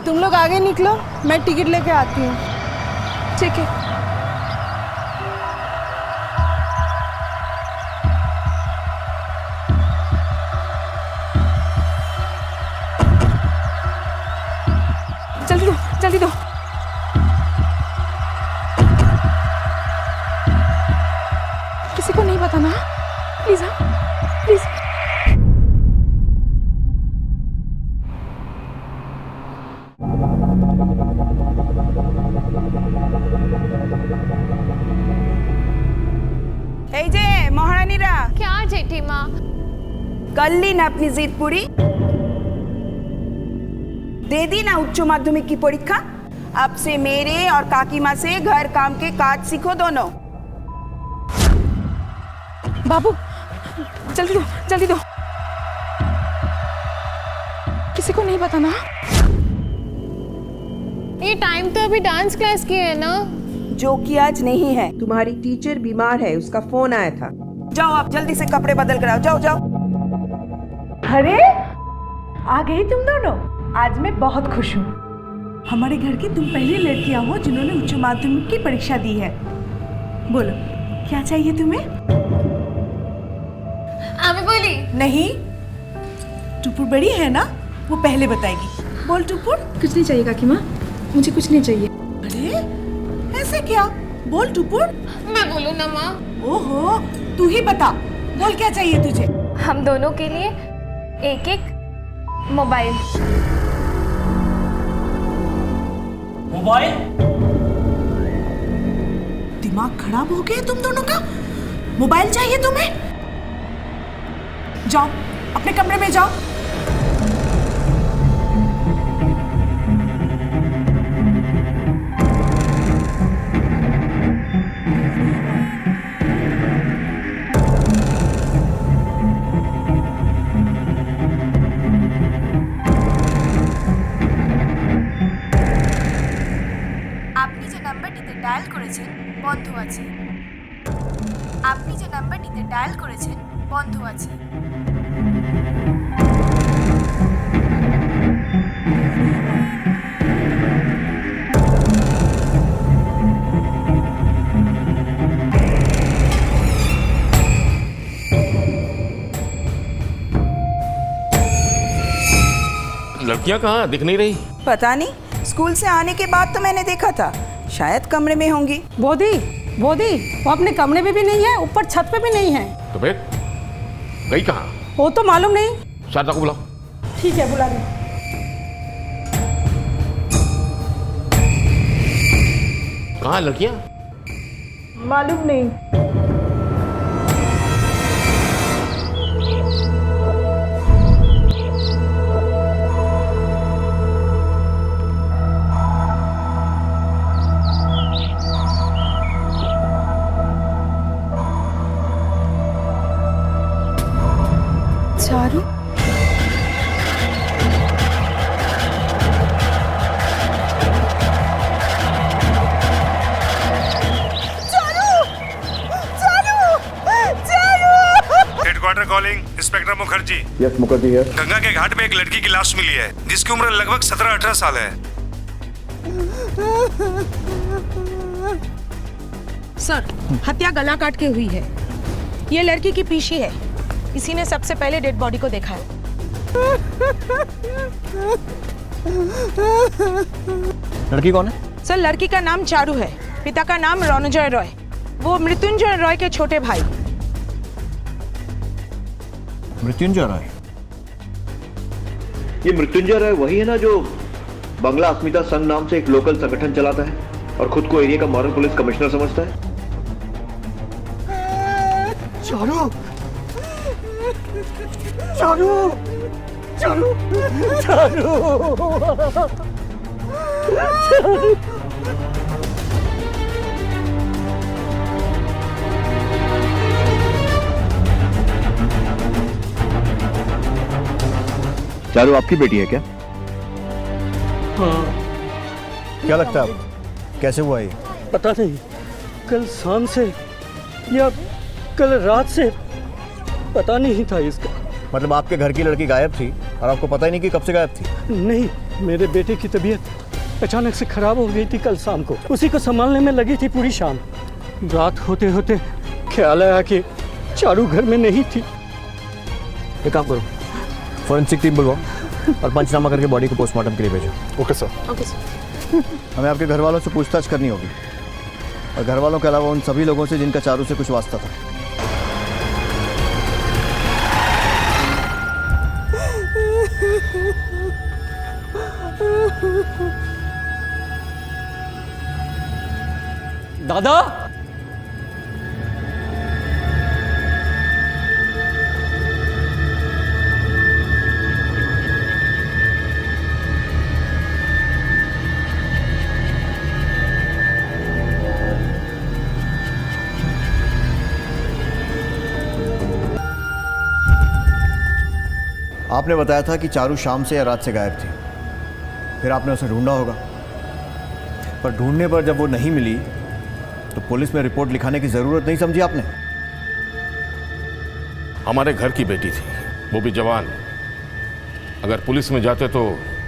तुम लोग आगे निकलो, मैं टिकट लेके आती हूँ। ठीक है। जल्दी दो, जल्दी दो। किसी को नहीं बताना, प्लीज। हाँ प्लीज। এই যে মহারানীরা, क्या जेठी माँ? कर ली ना अपनी जिद पूरी? दे दी ना उच्च माध्यमिक की परीक्षा? अब से मेरे और काकी माँ से घर काम के काज सीखो दोनों। बाबू जल्दी दो, जल्दी दो। किसी को नहीं बताना। ये टाइम तो अभी डांस क्लास की है ना? जो कि आज नहीं है। तुम्हारी टीचर बीमार है, उसका फोन आया था। जाओ आप जल्दी से कपड़े बदल कर आओ, जाओ जाओ। अरे आ गई तुम दोनों, आज मैं बहुत खुश हूँ। हमारे घर की तुम पहली लड़कियां हो जिन्होंने उच्च माध्यमिक की परीक्षा दी है। बोलो क्या चाहिए तुम्हें? अभी बोली नहीं, टुपुर बड़ी है ना, वो पहले बताएगी। बोल टुपुर। कुछ नहीं चाहिए काकी माँ, मुझे कुछ नहीं चाहिए। अरे ऐसे क्या? बोल टुपुर। मैं बोलूँ ना माँ? ओहो, तू ही बता, बोल क्या चाहिए तुझे? हम दोनों के लिए एक एक मोबाइल। मोबाइल? दिमाग खराब हो गया तुम दोनों का? मोबाइल चाहिए तुम्हें? जाओ अपने कमरे में जाओ। আপনি যে নাম্বারটিতে ডায়াল করেছেন বন্ধ আছে। আপনি যে নাম্বারটিতে ডায়াল করেছেন বন্ধ আছে। लड़कियां कहाँ दिख नहीं रही? पता नहीं, स्कूल से आने के बाद तो मैंने देखा था, शायद कमरे में होंगी। बोधी, बोधी, वो अपने कमरे में भी नहीं है, ऊपर छत पे भी नहीं है। तो फिर गई कहाँ? वो तो मालूम नहीं। शारदा को बुलाओ। ठीक है, बुला रही। कहाँ लड़कियां? मालूम नहीं। Charu? Headquarter calling, inspector Mukherjee. Yes Mukherjee है। गंगा के घाट में एक लड़की की लाश मिली है जिसकी उम्र लगभग 17-18 साल है। सर, हत्या गला काट के हुई है। ये लड़की की पीछे है, इसी ने सबसे पहले डेड बॉडी को देखा है। लड़की कौन है? सर, लड़की का नाम चारू है, पिता का नाम रणजय रॉय, वो मृत्युंजय रॉय के छोटे भाई। मृत्युंजय राय? ये मृत्युंजय राय वही है ना जो बंगला अस्मिता संघ नाम से एक लोकल संगठन चलाता है और खुद को एरिया का मॉडल पुलिस कमिश्नर समझता है? चारू, चारू, चारू, चारू, चारू। चारू आपकी बेटी है क्या? हाँ। क्या लगता है कैसे हुआ ये? पता नहीं, कल शाम से या कल रात से पता नहीं था इसका। मतलब आपके घर की लड़की गायब थी और आपको पता ही नहीं कि कब से गायब थी? नहीं, मेरे बेटे की तबीयत अचानक से खराब हो गई थी कल शाम को। उसी को संभालने में लगी थी पूरी शाम। रात होते होते ख्याल आया कि चारू घर में नहीं थी। एक काम करो, फॉरेंसिक टीम बुलवाओ और पंचनामा करके बॉडी को पोस्टमार्टम के लिए भेजो। Okay sir. Okay sir. हमें आपके घर वालों से पूछताछ करनी होगी और घर वालों के अलावा उन सभी लोगों से जिनका चारू से कुछ वास्ता था। दादा, आपने बताया था कि चारू शाम से या रात से गायब थी, फिर आपने उसे ढूंढा होगा, पर ढूंढने पर जब वो नहीं मिली तो पुलिस में रिपोर्ट लिखाने की जरूरत नहीं समझी आपने? हमारे घर की बेटी थी, वो भी जवान। अगर पुलिस में जाते तो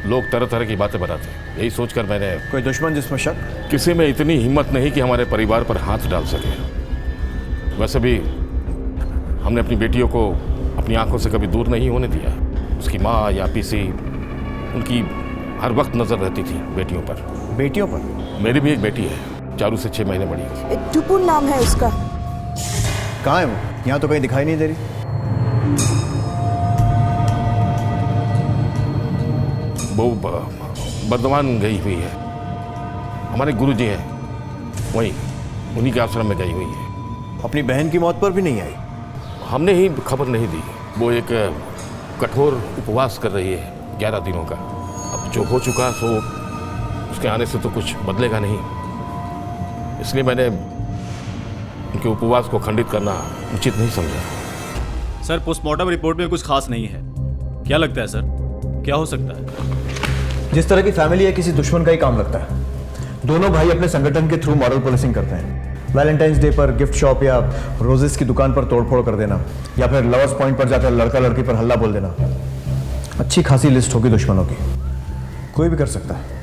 लोग तरह तरह की बातें बताते। यही सोचकर मैंने कोई दुश्मन जिसमें शक? किसी में इतनी हिम्मत नहीं कि हमारे परिवार पर हाथ डाल सके। वैसे भी हमने अपनी बेटियों को अपनी आंखों से कभी दूर नहीं होने दिया। उसकी माँ या पीसी, उनकी हर वक्त नजर रहती थी बेटियों पर। बेटियों पर? मेरी भी एक बेटी है, चारू से 6 महीने बड़ी। टुपुर नाम है उसका। कहाँ है वो? यहाँ तो कहीं दिखाई नहीं दे रही। वो बर्धमान गई हुई है। हमारे गुरुजी हैं, वहीं उन्हीं के आश्रम में गई हुई है। अपनी बहन की मौत पर भी नहीं आई? हमने ही खबर नहीं दी। वो एक कठोर उपवास कर रही है 11 दिनों का। अब जो हो चुका सो उसके आने से तो कुछ बदलेगा नहीं, इसलिए मैंने उनके उपवास को खंडित करना उचित नहीं समझा। सर, पोस्टमार्टम रिपोर्ट में कुछ खास नहीं है। क्या लगता है सर, क्या हो सकता है? जिस तरह की फैमिली है, किसी दुश्मन का ही काम लगता है। दोनों भाई अपने संगठन के थ्रू मॉरल पुलिसिंग करते हैं। वैलेंटाइंस डे पर गिफ्ट शॉप या रोजेस की दुकान पर तोड़फोड़ कर देना, या फिर लवर्स पॉइंट पर जाकर लड़का लड़की पर हल्ला बोल देना। अच्छी खासी लिस्ट होगी दुश्मनों की, कोई भी कर सकता है।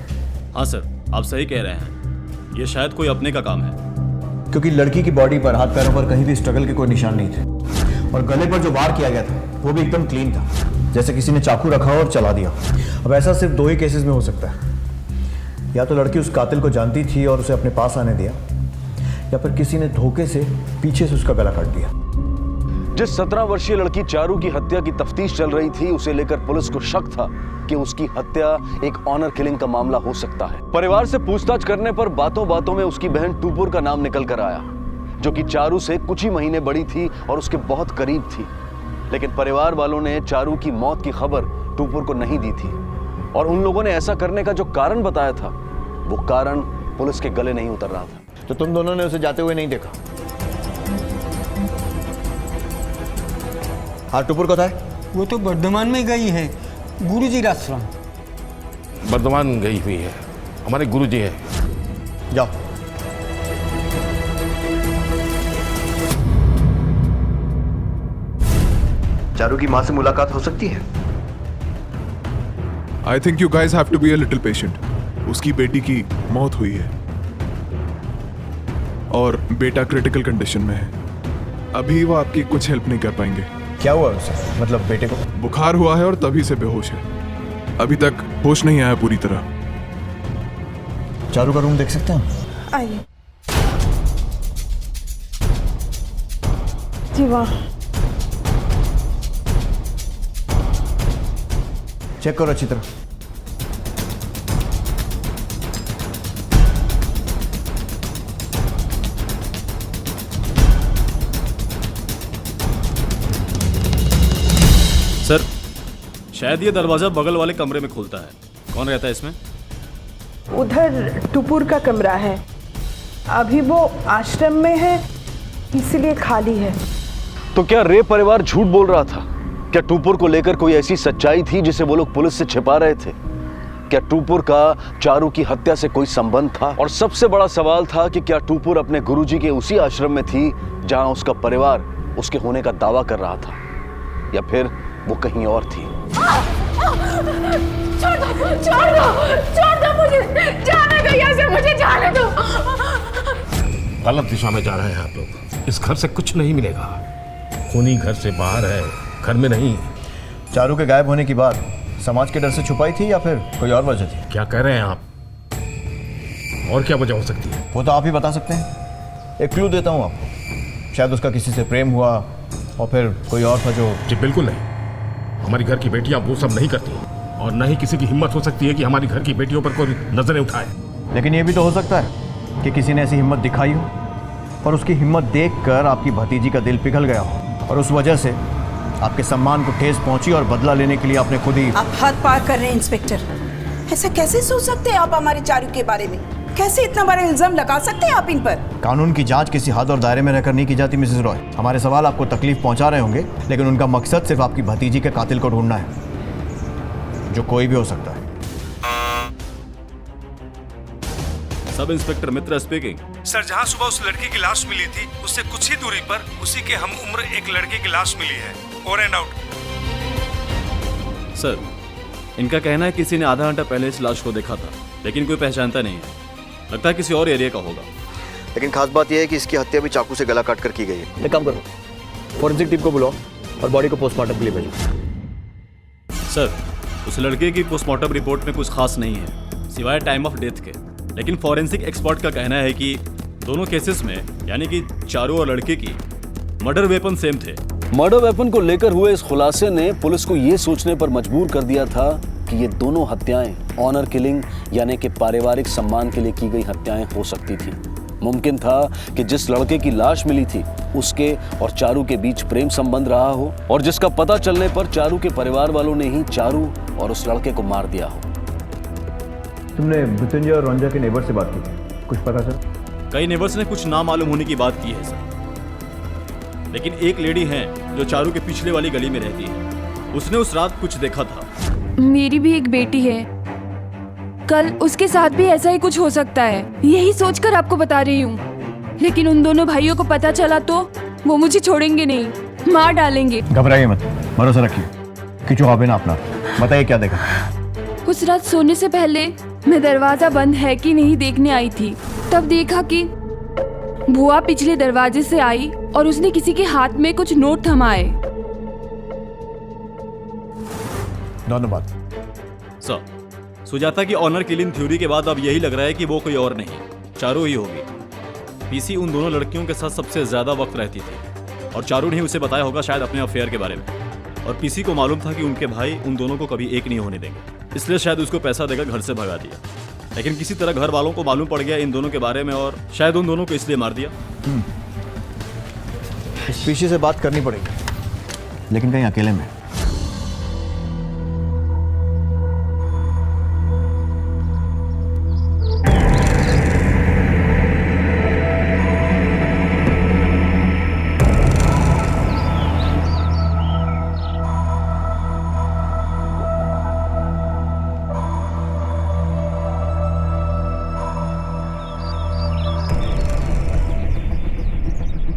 हाँ सर, आप सही कह रहे हैं। ये शायद कोई अपने का काम है, क्योंकि लड़की की बॉडी पर, हाथ पैरों पर कहीं भी स्ट्रगल के कोई निशान नहीं थे, और गले पर जो वार किया गया था वो भी एकदम क्लीन था, जैसे किसी ने चाकू रखा और चला दिया। अब ऐसा सिर्फ 2 ही केसेस में हो सकता है। या तो लड़की उस कातिल को जानती थी और उसे अपने पास आने दिया, या फिर किसी ने धोखे से पीछे से उसका गला काट दिया। जिस 17 वर्षीय लड़की चारू की हत्या की तफ्तीश चल रही थी, उसे लेकर पुलिस को शक था कि उसकी हत्या एक ऑनर किलिंग का मामला हो सकता है। परिवार से पूछताछ करने पर बातों बातों में उसकी बहन टूपुर का नाम निकल कर आया, जो कि चारू से कुछ ही महीने बड़ी थी और उसके बहुत करीब थी। लेकिन परिवार वालों ने चारू की मौत की खबर टूपुर को नहीं दी थी, और उन लोगों ने ऐसा करने का जो कारण बताया था, वो कारण पुलिस के गले नहीं उतर रहा था। तो तुम दोनों ने उसे जाते हुए नहीं देखा? हाँ, टुपुर को था? वो तो बर्धमान में गई है, गुरुजी आश्रम। बर्धमान गई हुई है, हमारे गुरुजी हैं। जाओ। चारू की माँ से मुलाकात हो सकती है? I think you guys have to be a little patient. उसकी बेटी की मौत हुई है और बेटा क्रिटिकल कंडीशन में है। अभी वो आपकी कुछ हेल्प नहीं कर पाएंगे। क्या हुआ उसे? मतलब बेटे को बुखार हुआ है और तभी से बेहोश है। अभी तक होश नहीं आया पूरी तरह। चारू का रूम देख सकते हैं? आइए जी। वाह, चेक करो अच्छी तरह। सर, शायद ये दरवाजा बगल वाले कमरे में खुलता है। कौन रहता है इसमें? उधर टुपुर का कमरा है। अभी वो आश्रम में है, इसलिए खाली है। तो क्या रे परिवार झूठ बोल रहा था? क्या टूपुर को लेकर कोई ऐसी सच्चाई थी जिसे वो लोग पुलिस से छिपा रहे थे? क्या टूपुर का चारू की हत्या से कोई संबंध था? और सबसे बड़ा सवाल था कि क्या टूपुर अपने गुरुजी के उसी आश्रम में थी जहां उसका परिवार उसके होने का दावा कर रहा था, या फिर वो कहीं और थी? छोड़ दो मुझे, जाने दो यहाँ से, मुझे जाने दो। गलत दिशा में जा रहे हैं आप लोग। इस घर से कुछ नहीं मिलेगा। खूनी घर से बाहर है, घर में नहीं। चारू के गायब होने की बात समाज के डर से छुपाई थी या फिर कोई और वजह थी? क्या कह रहे हैं आप? और क्या वजह हो सकती है? वो तो आप ही बता सकते हैं। एक क्लू देता हूँ आपको, शायद उसका किसी से प्रेम हुआ और फिर कोई और था जो। जी बिल्कुल नहीं। हमारी घर की बेटियां वो सब नहीं करती, और न ही किसी की हिम्मत हो सकती है कि हमारी घर की बेटियों पर कोई नजरें उठाए। लेकिन ये भी तो हो सकता है कि किसी ने ऐसी हिम्मत दिखाई हो और उसकी हिम्मत देखकर आपकी भतीजी का दिल पिघल गया हो और उस वजह से आपके सम्मान को ठेस पहुंची और बदला लेने के लिए आपने खुद ही। आप हद पार कर रहे हैं इंस्पेक्टर। ऐसा कैसे सोच सकते हैं आप हमारे चारू के बारे में? कैसे इतना बड़ा इल्जाम लगा सकते हैं आप इन पर? कानून की जांच किसी हद और दायरे में रहकर नहीं की जाती मिसेस रॉय। हमारे सवाल आपको तकलीफ पहुंचा रहे होंगे, लेकिन उनका मकसद सिर्फ आपकी भतीजी के कातिल को ढूंढना है, जो कोई भी हो सकता है। सब इंस्पेक्टर मित्रा स्पीकिंग। सर, जहां सुबह उस लड़की की लाश मिली थी, उससे कुछ ही दूरी पर उसी के हम उम्र एक लड़के की लाश मिली है। Over and out. सर, इनका कहना है किसी ने आधा घंटा पहले इस लाश को देखा था, लेकिन कोई पहचानता नहीं है। लगता है किसी और एरिया का होगा। लेकिन खास बात यह है कि इसकी हत्या भी चाकू से गला काट कर की गई है। एक काम करो, फॉरेंसिक टीम को बुलाओ और बॉडी को पोस्टमार्टम के लिए भेजो। सर, उस लड़के की पोस्टमार्टम रिपोर्ट में कुछ खास नहीं है सिवाय टाइम ऑफ डेथ के। लेकिन फॉरेंसिक एक्सपर्ट का कहना है कि दोनों केसेस में, यानी कि चारू और लड़के की, मर्डर वेपन सेम थे। मर्डर वेपन को लेकर हुए इस खुलासे ने पुलिस को यह सोचने पर मजबूर कर दिया था कि ये दोनों हत्याएं ऑनर किलिंग यानी कि पारिवारिक सम्मान के लिए की गई हत्याएं हो सकती थी। मुमकिन था कि जिस लड़के की लाश मिली थी उसके और चारू के बीच प्रेम संबंध रहा हो, और जिसका पता चलने पर चारू के परिवार वालों ने ही चारू और उस लड़के को मार दिया हो। तुमने मृत्युंजय और रंजा के नेबर से बात की, कुछ पता सर? कई नेबर्स ने कुछ ना मालूम होने की बात की है सर, लेकिन एक लेडी है जो चारू के पिछले वाली गली में रहती है। उसने उस रात कुछ देखा था। मेरी भी एक बेटी है, कल उसके साथ भी ऐसा ही कुछ हो सकता है, यही सोचकर आपको बता रही हूँ। लेकिन उन दोनों भाइयों को पता चला तो वो मुझे छोड़ेंगे नहीं, मार डालेंगे। घबराइए मत, भरोसा रखिए। किचू हाबे ना अपना, बताइए क्या देखा? उस रात सोने से पहले मैं दरवाजा बंद है कि नहीं देखने आई थी। तब देखा कि बुआ पिछले दरवाजे से आई और उसने किसी के हाथ में कुछ नोट थमाए। धन्यवाद सर। सुजाता की ऑनर किलिंग थ्योरी के बाद अब यही लग रहा है कि वो कोई और नहीं, चारू ही होगी। पीसी उन दोनों लड़कियों के साथ सबसे ज्यादा वक्त रहती थी और चारू ने उसे बताया होगा शायद अपने अफेयर के बारे में। और पीसी को मालूम था कि उनके भाई उन दोनों को कभी एक नहीं होने देंगे, इसलिए शायद उसको पैसा देकर घर से भगा दिया। लेकिन किसी तरह घर वालों को मालूम पड़ गया इन दोनों के बारे में और शायद उन दोनों को इसलिए मार दिया। इस पीसी से बात करनी पड़ेगी, लेकिन कहीं अकेले में।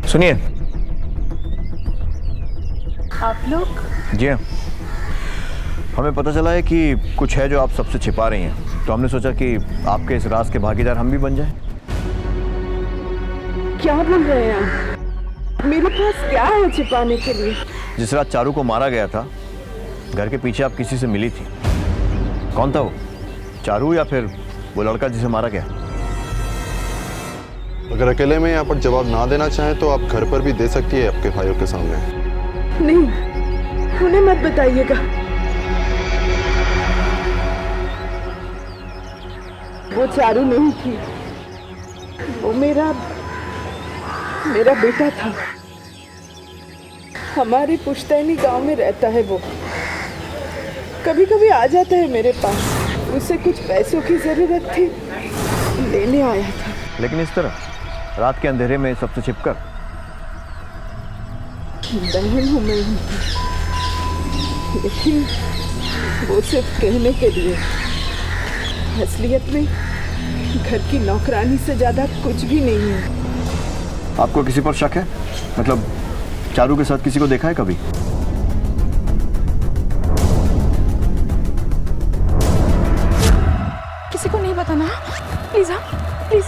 सुनिए। आप लोग? जी हाँ, हमें पता चला है कि कुछ है जो आप सबसे छिपा रही हैं, तो हमने सोचा कि आपके इस राज के भागीदार हम भी बन जाएं। क्या बोल रहे हैं आप? मेरे पास क्या है छिपाने के लिए? जिस रात चारू को मारा गया था, घर के पीछे आप किसी से मिली थी। कौन था वो? चारू या फिर वो लड़का जिसे मारा गया? अगर अकेले में यहाँ पर जवाब ना देना चाहें तो आप घर पर भी दे सकती है आपके भाइयों के सामने। नहीं, उन्हें मत बताइएगा। वो चारू नहीं थी, वो मेरा बेटा था। हमारे पुश्तैनी गांव में रहता है वो। कभी कभी आ जाता है मेरे पास। उसे कुछ पैसों की जरूरत थी, लेने आया था। लेकिन इस तरह रात के अंधेरे में सबसे छिपकर? बहन हूँ मैं उनकी, लेकिन वो सिर्फ कहने के लिए। असलियत में घर की नौकरानी से ज्यादा कुछ भी नहीं है। आपको किसी पर शक है? मतलब चारू के साथ किसी को देखा है कभी? नहीं बताना, प्लीज। हाँ प्लीज।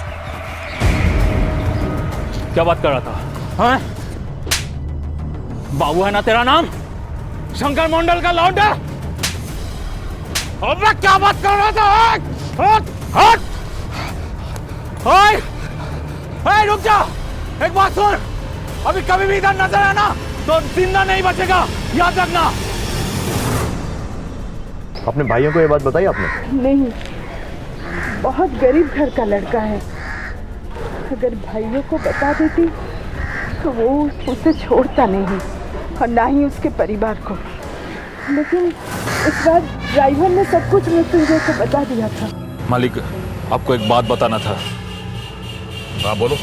क्या बात कर रहा था? हाँ? बाबू है ना तेरा नाम? शंकर मंडल का लौंडा? अब मैं क्या बात कर रहा था? हट! हट! ओए! रुक जा! एक बात सुन, अभी कभी भी इधर नजर आना तो जिंदा नहीं बचेगा, याद रखना। अपने भाइयों को ये बात बताई आपने? नहीं, बहुत गरीब घर का लड़का है। अगर भाइयों को बता देती तो वो उसे छोड़ता नहीं और ना ही उसके परिवार को। लेकिन इस बार ड्राइवर ने सब कुछ मृत्युंजय को बता दिया था। मालिक, आपको एक बात बताना था। हाँ बोलो।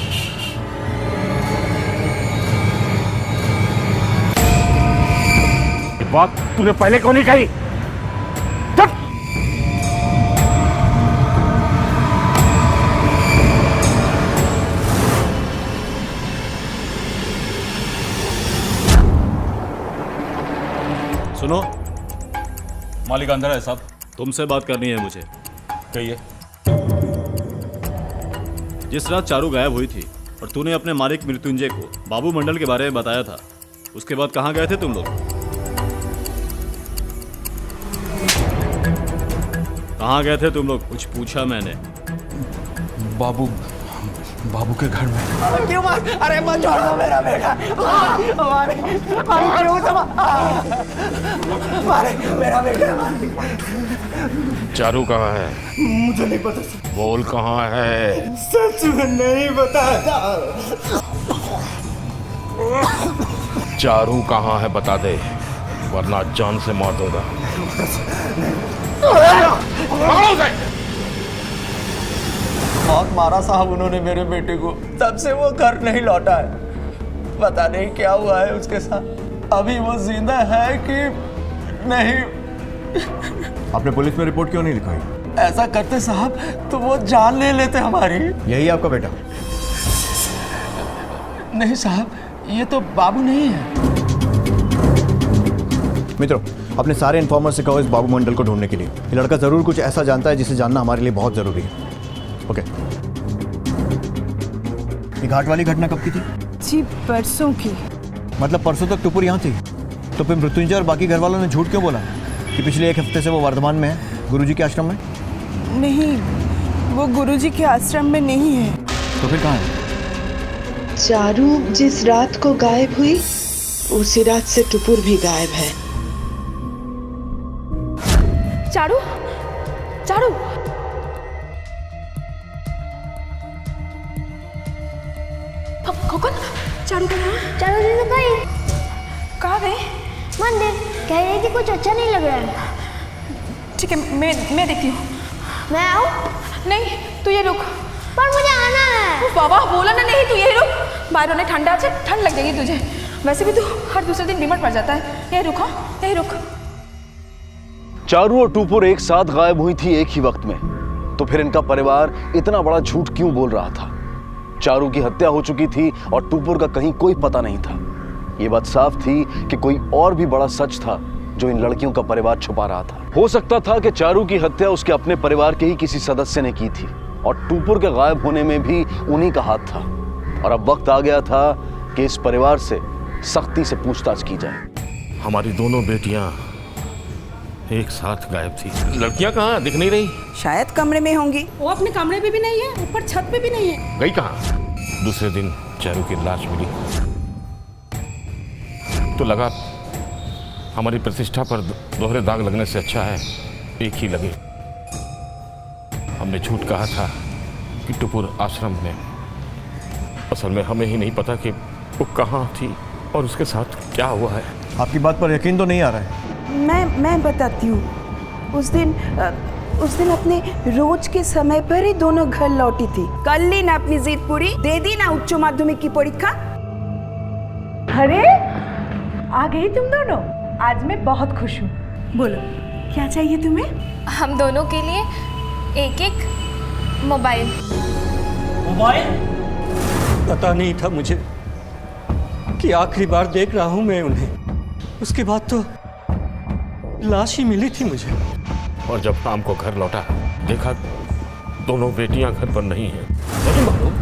बात तूने पहले क्यों नहीं कही? सुनो, मालिक अंदर है साहब। तुमसे बात करनी है मुझे। कहिए। जिस रात चारू गायब हुई थी और तूने अपने मालिक मृत्युंजय को बाबू मंडल के बारे में बताया था, उसके बाद कहाँ गए थे तुम लोग? कहाँ गए थे तुम लोग? कुछ पूछा मैंने। बाबू के घर में। क्यों मार? अरे मत छोड़ दो मेरा बेटा। मारे मेरा बेटा। चारू कहाँ है? मुझे नहीं पता। बोल कहाँ है? सच में नहीं पता। चारू कहाँ है बता दे, वरना जान से मार दूंगा। बहुत मारा साहब उन्होंने मेरे बेटे को, तब से वो घर नहीं लौटा है। पता नहीं क्या हुआ है उसके साथ, अभी वो जिंदा है कि नहीं। आपने पुलिस में रिपोर्ट क्यों नहीं लिखाई? ऐसा करते साहब तो वो जान ले लेते हमारी। यही आपका बेटा? नहीं साहब, ये तो बाबू नहीं है। मित्रों, अपने सारे इन्फॉर्मर से कहो इस बाबू मंडल को ढूंढने के लिए। ये लड़का जरूर कुछ ऐसा जानता है जिसे जानना हमारे लिए बहुत जरूरी है। ओके। ये घाट वाली घटना कब की थी? जी परसों की। मतलब परसों तक टुपुर यहाँ थी? तो फिर मृत्युंजय और बाकी घर वालों ने झूठ क्यों बोला कि पिछले एक हफ्ते से वो वर्धमान में है, गुरुजी के आश्रम में? नहीं, वो गुरुजी के आश्रम में नहीं है। तो फिर कहाँ है? चारू जिस रात को गायब हुई उसी रात से टुपुर भी गायब है। चारू, चारू, खोकन, चारू कहाँ? चारू जी तो गई। कहाँ गई? मंदिर। कह रही थी कुछ अच्छा नहीं लग रहा है। ठीक है, मैं देखती हूँ। मैं आऊँ? नहीं, तू ये रुक। पर मुझे आना है। बाबा बोला ना, नहीं तू ये रुक। बाहर होने ठंडा से ठंड लग जाएगी तुझे। वैसे भी तू हर दूसरे दिन बीमार पड़ जाता है। यही रुक। हाँ यही रुक। चारू और टुपुर एक साथ गायब हुई थी एक ही वक्त में, तो फिर इनका परिवार इतना बड़ा झूठ क्यों बोल रहा था? चारू की हत्या हो चुकी थी और टुपुर का कहीं कोई पता नहीं था। ये बात साफ थी कि कोई और भी बड़ा सच था जो इन लड़कियों का परिवार छुपा रहा था। हो सकता था कि चारू की हत्या उसके अपने परिवार के ही किसी सदस्य ने की थी और टुपुर के गायब होने में भी उन्हीं का हाथ था। और अब वक्त आ गया था कि इस परिवार से सख्ती से पूछताछ की जाए। हमारी दोनों बेटियां एक साथ गायब थी। लड़कियां कहाँ? दिख नहीं रही। शायद कमरे में होंगी। वो अपने कमरे में भी नहीं है, ऊपर छत पे भी नहीं है। गई कहाँ? दूसरे दिन चारू की लाश मिली तो लगा हमारी प्रतिष्ठा पर दोहरे दाग लगने से अच्छा है एक ही लगे। हमने झूठ कहा था कि टुपुर आश्रम में, असल में हमें ही नहीं पता कि वो कहाँ थी और उसके साथ क्या हुआ है। आपकी बात पर यकीन तो नहीं आ रहा है। मैं बताती हूँ। उस दिन अपने रोज के समय पर ही दोनों घर लौटी थी। कर ली ना अपनी जिद पूरी, दे दी ना उच्च माध्यमिक की परीक्षा। अरे आ गई तुम दोनों, आज मैं बहुत खुश हूँ। बोलो क्या चाहिए तुम्हें? हम दोनों के लिए एक एक मोबाइल। मोबाइल? पता नहीं था मुझे कि आखिरी बार देख रहा हूँ मैं उन्हें। उसके बाद तो लाश ही मिली थी मुझे। और जब शाम को घर लौटा दोनों बेटियां घर पर नहीं हैं। नहीं मालूम?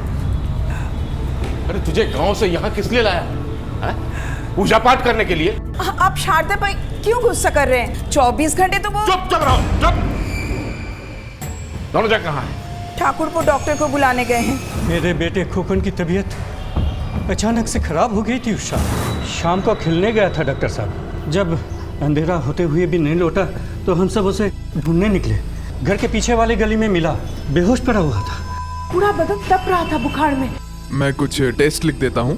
अरे तुझे गांव से यहाँ किस लिए लाया है? पूजा पाठ करने के लिए? आप शारदा पर क्यों गुस्सा कर रहे हैं? 24 घंटे तो वो चुप रहो, चुप। दोनों कहाँ है? ठाकुर को डॉक्टर को बुलाने गए हैं। मेरे बेटे खोखन की तबीयत अचानक से खराब हो गई थी उस शाम को खेलने गया था डॉक्टर साहब। जब अंधेरा होते हुए भी नहीं लौटा तो हम सब उसे ढूंढने निकले। घर के पीछे वाली गली में मिला, बेहोश पड़ा हुआ था। पूरा बदन तप रहा था बुखार में। मैं कुछ टेस्ट लिख देता हूँ,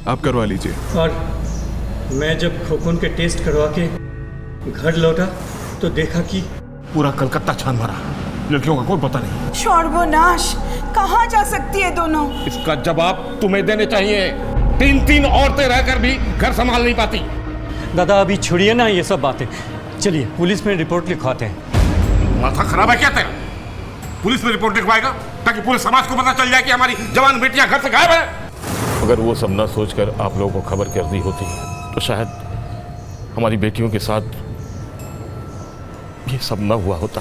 आप करवा लीजिए। और मैं जब खोखन के टेस्ट करवा के घर लौटा तो देखा कि पूरा कलकत्ता छान मारा, लड़कियों का कोई पता नहीं। सर्वनाश, कहाँ जा सकती है दोनों? इसका जवाब तुम्हें देने चाहिए। 3 औरतें रहकर भी घर संभाल नहीं पाती। दादा अभी छोड़िए ना ये सब बातें, चलिए पुलिस में रिपोर्ट लिखवाते हैं। माथा खराब है क्या तेरा? पुलिस में रिपोर्ट लिखवाएगा ताकि पूरे समाज को पता चल जाए कि हमारी जवान बेटियां घर से गायब है। अगर वो सब ना सोचकर आप लोगों को खबर कर दी होती तो शायद हमारी बेटियों के साथ ये सब न हुआ होता।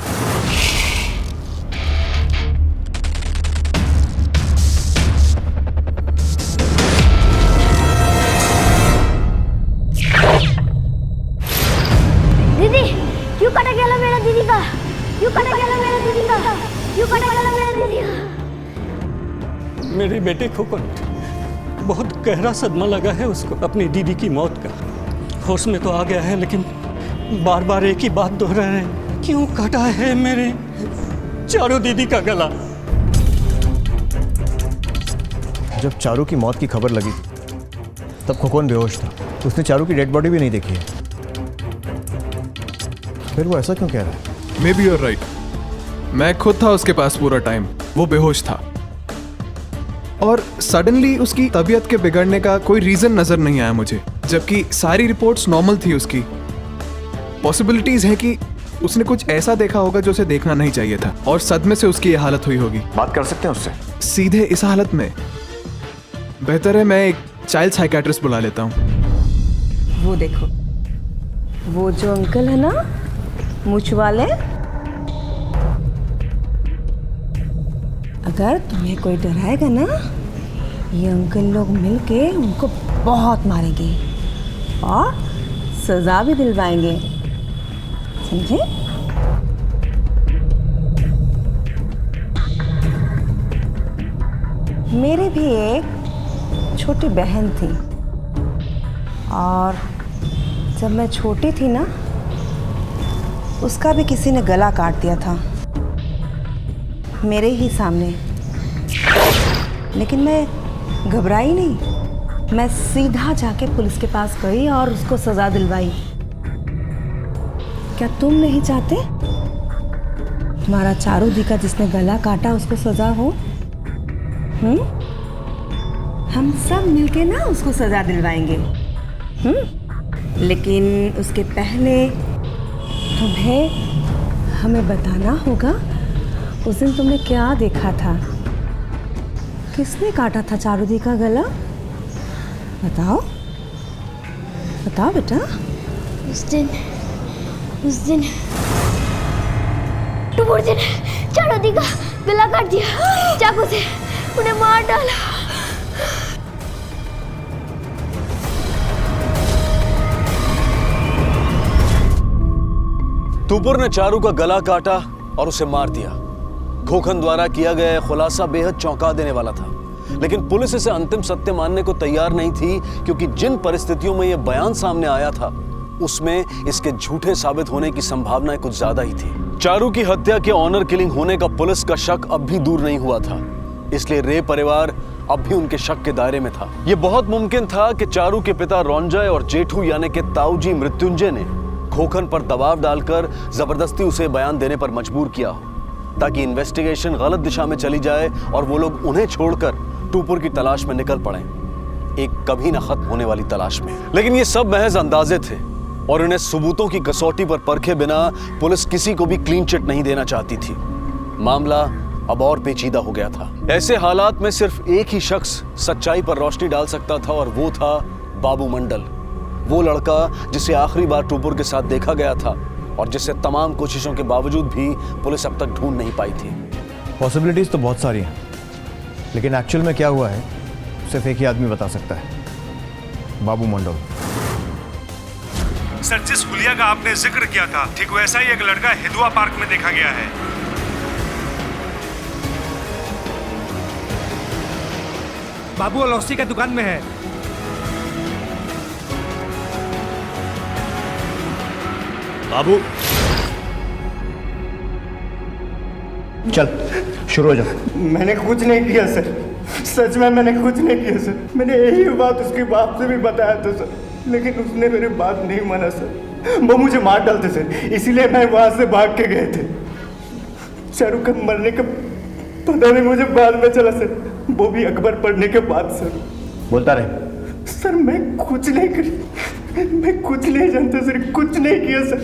दीदी क्यों कटा गया मेरा दीदी का? क्यों कटा गया मेरा दीदी का? क्यों कटा गया मेरा दीदी का? मेरे बेटे खोखन बहुत गहरा सदमा लगा है उसको अपनी दीदी की मौत का। होश में तो आ गया है लेकिन बार बार एक ही बात दोहरा रहे हैं, क्यों काटा है मेरे चारू दीदी का गला? जब चारू की मौत की खबर लगी तब खोखन बेहोश था, उसने चारू की डेड बॉडी भी नहीं देखी है। फिर वो ऐसा क्यों कह रहा है? Maybe you're right. मैं खुद था उसके पास पूरा टाइम, वो बेहोश था और सडनली उसकी तबीयत के बिगड़ने का कोई रीजन नजर नहीं आया मुझे, जबकि सारी रिपोर्ट्स नॉर्मल थी उसकी। पॉसिबिलिटीज है कि उसने कुछ ऐसा देखा होगा जो उसे देखना नहीं चाहिए था और सदमे से उसकी यह हालत हुई होगी। बात कर सकते हैं उससे सीधे इस हालत में? बेहतर है मैं एक चाइल्ड साइकियाट्रिस्ट बुला लेता हूँ। वो देखो, वो जो अंकल है ना मूछ वाले, अगर तुम्हें कोई डराएगा ना, ये अंकल लोग मिलके उनको बहुत मारेंगे और सजा भी दिलवाएंगे, समझे? मेरी भी एक छोटी बहन थी और जब मैं छोटी थी ना, उसका भी किसी ने गला काट दिया था मेरे ही सामने। लेकिन मैं घबराई नहीं, मैं सीधा जाके पुलिस के पास गई और उसको सजा दिलवाई। क्या तुम नहीं चाहते तुम्हारा चारू दी का जिसने गला काटा उसको सजा हो? हम सब मिलके ना उसको सजा दिलवाएंगे। लेकिन उसके पहले तुम्हें हमें बताना होगा उस दिन तुमने क्या देखा था, किसने काटा था चारू दी का गला? बताओ बताओ बेटा। उस दिन टुपुर जी ने चारू दी का गला काट दिया, चाकू से उन्हें मार डाला। टुपुर ने चारू का गला काटा और उसे मार दिया। खोखन द्वारा किया गया खुलासा बेहद चौंका देने वाला था, लेकिन पुलिस इसे अंतिम सत्य मानने को तैयार नहीं थी, क्योंकि जिन परिस्थितियों में यह बयान सामने आया था उसमें इसके झूठे साबित होने की संभावनाएं कुछ ज्यादा ही थी। चारू की हत्या के ऑनर किलिंग होने का पुलिस का शक अब भी दूर नहीं हुआ था, इसलिए रे परिवार अब भी उनके शक के दायरे में था। यह बहुत मुमकिन था कि चारू के पिता रौंजय और जेठू यानी कि ताऊजी मृत्युंजय ने खोखन पर दबाव डालकर जबरदस्ती उसे बयान देने पर मजबूर किया हो, ताकि इन्वेस्टिगेशन गलत दिशा में चली जाए और वो लोग उन्हें छोड़कर टुपुर की तलाश में निकल पड़े, एक कभी न खत्म होने वाली तलाश में। लेकिन ये सब महज अंदाजे थे और इन्हें सबूतों की कसौटी पर परखे बिना पुलिस किसी को भी क्लीन चिट नहीं देना चाहती थी। मामला अब और पेचीदा हो गया था। ऐसे हालात में सिर्फ एक ही शख्स सच्चाई पर रोशनी डाल सकता था और वो था बाबू मंडल, वो लड़का जिसे आखिरी बार टुपुर के साथ देखा गया था और जिसे तमाम कोशिशों के बावजूद भी पुलिस अब तक ढूंढ नहीं पाई थी। पॉसिबिलिटीज तो बहुत सारी हैं, लेकिन एक्चुअल में क्या हुआ है सिर्फ एक ही आदमी बता सकता है, बाबू मंडल। सर, जिस हुलिया का आपने जिक्र किया था, ठीक वैसा ही एक लड़का हिदुआ पार्क में देखा गया है। बाबू लौसी का दुकान में है। बाबू चल शुरू हो जा। मैंने कुछ नहीं किया सर, सच में मैंने कुछ नहीं किया सर। मैंने यही बात उसके बाप से भी बताया था सर, लेकिन उसने मेरी बात नहीं माना सर। वो मुझे मार डालते सर, इसीलिए मैं वहां से भाग के गए थे। शाहरुख खान मरने का पता नहीं मुझे बाद में चला सर, वो भी अखबार पढ़ने के बाद सर। बोलता रहे। सर मैं कुछ नहीं कर, मैं कुछ नहीं जानता सर, कुछ नहीं किया सर।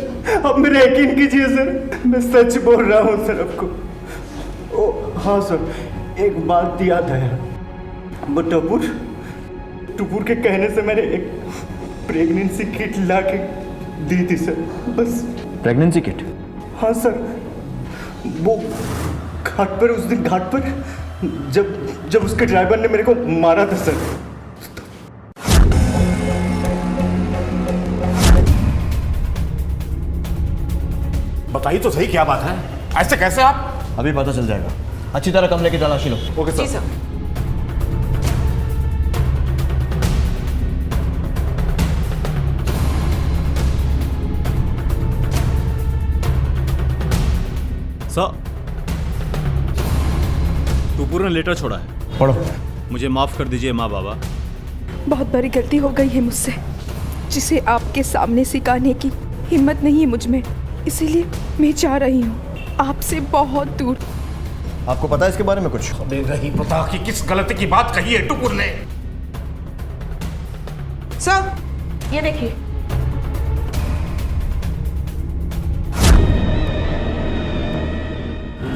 अब मेरा यकीन कीजिए सर, मैं सच बोल रहा हूँ सर आपको। ओ हाँ सर, एक बात याद आया। वो टुपुर के कहने से मैंने एक प्रेगनेंसी किट ला के दी थी सर, बस। Pregnancy kit? हाँ सर, वो घाट पर, उस दिन घाट पर जब उसके ड्राइवर ने मेरे को मारा था सर। बताइए तो सही क्या बात है, ऐसे कैसे आप? अभी पता चल जाएगा। अच्छी तरह कमरे की तलाशी लो। Okay sir. जी सर। सर, टुपुर ने लेटर छोड़ा है। पढ़ो। मुझे माफ कर दीजिए माँ बाबा। बहुत बड़ी गलती हो गई है मुझसे, जिसे आपके सामने सिखाने की हिम्मत नहीं है मुझ में, इसीलिए मैं चाह रही हूँ आपसे बहुत दूर। आपको पता है इसके बारे में कुछ? हमें नहीं पता कि किस गलती की बात कही है टुपुर ने। सर ये देखिए,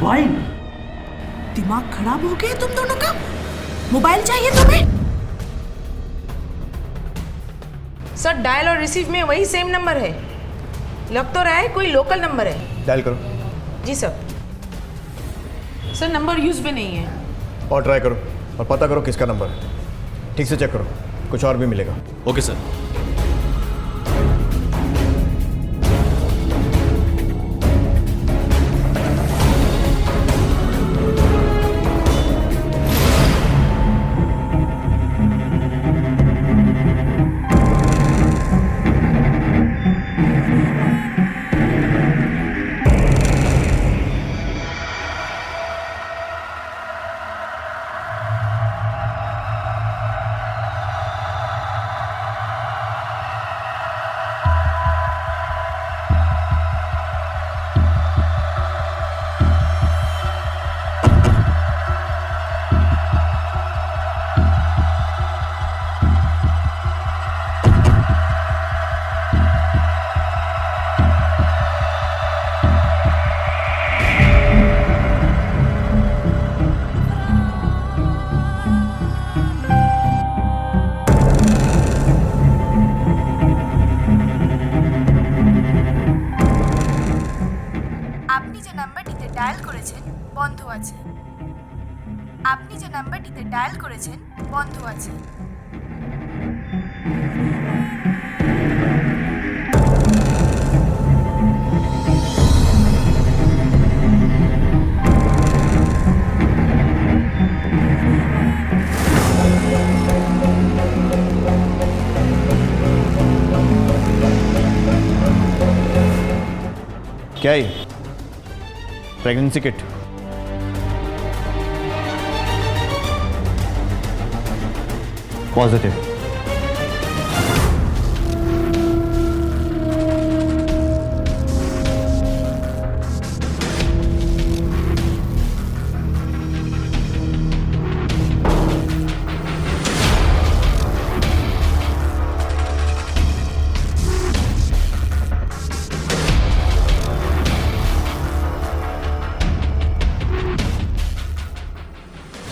वाइन। दिमाग खराब हो गया तुम दोनों का? मोबाइल चाहिए तुम्हें? सर डायल और रिसीव में वही सेम नंबर है, लग तो रहा है कोई लोकल नंबर है। डायल करो। जी सर। सर नंबर यूज भी नहीं है। और ट्राई करो और पता करो किसका नंबर है। ठीक से चेक करो, कुछ और भी मिलेगा। Okay sir. ডায়াল করেছেন বন্ধ আছে। আপনি যে নাম্বারটিতে ডায়াল করেছেন বন্ধ আছে। क्या ये प्रेगनेंसी किट? पॉजिटिव।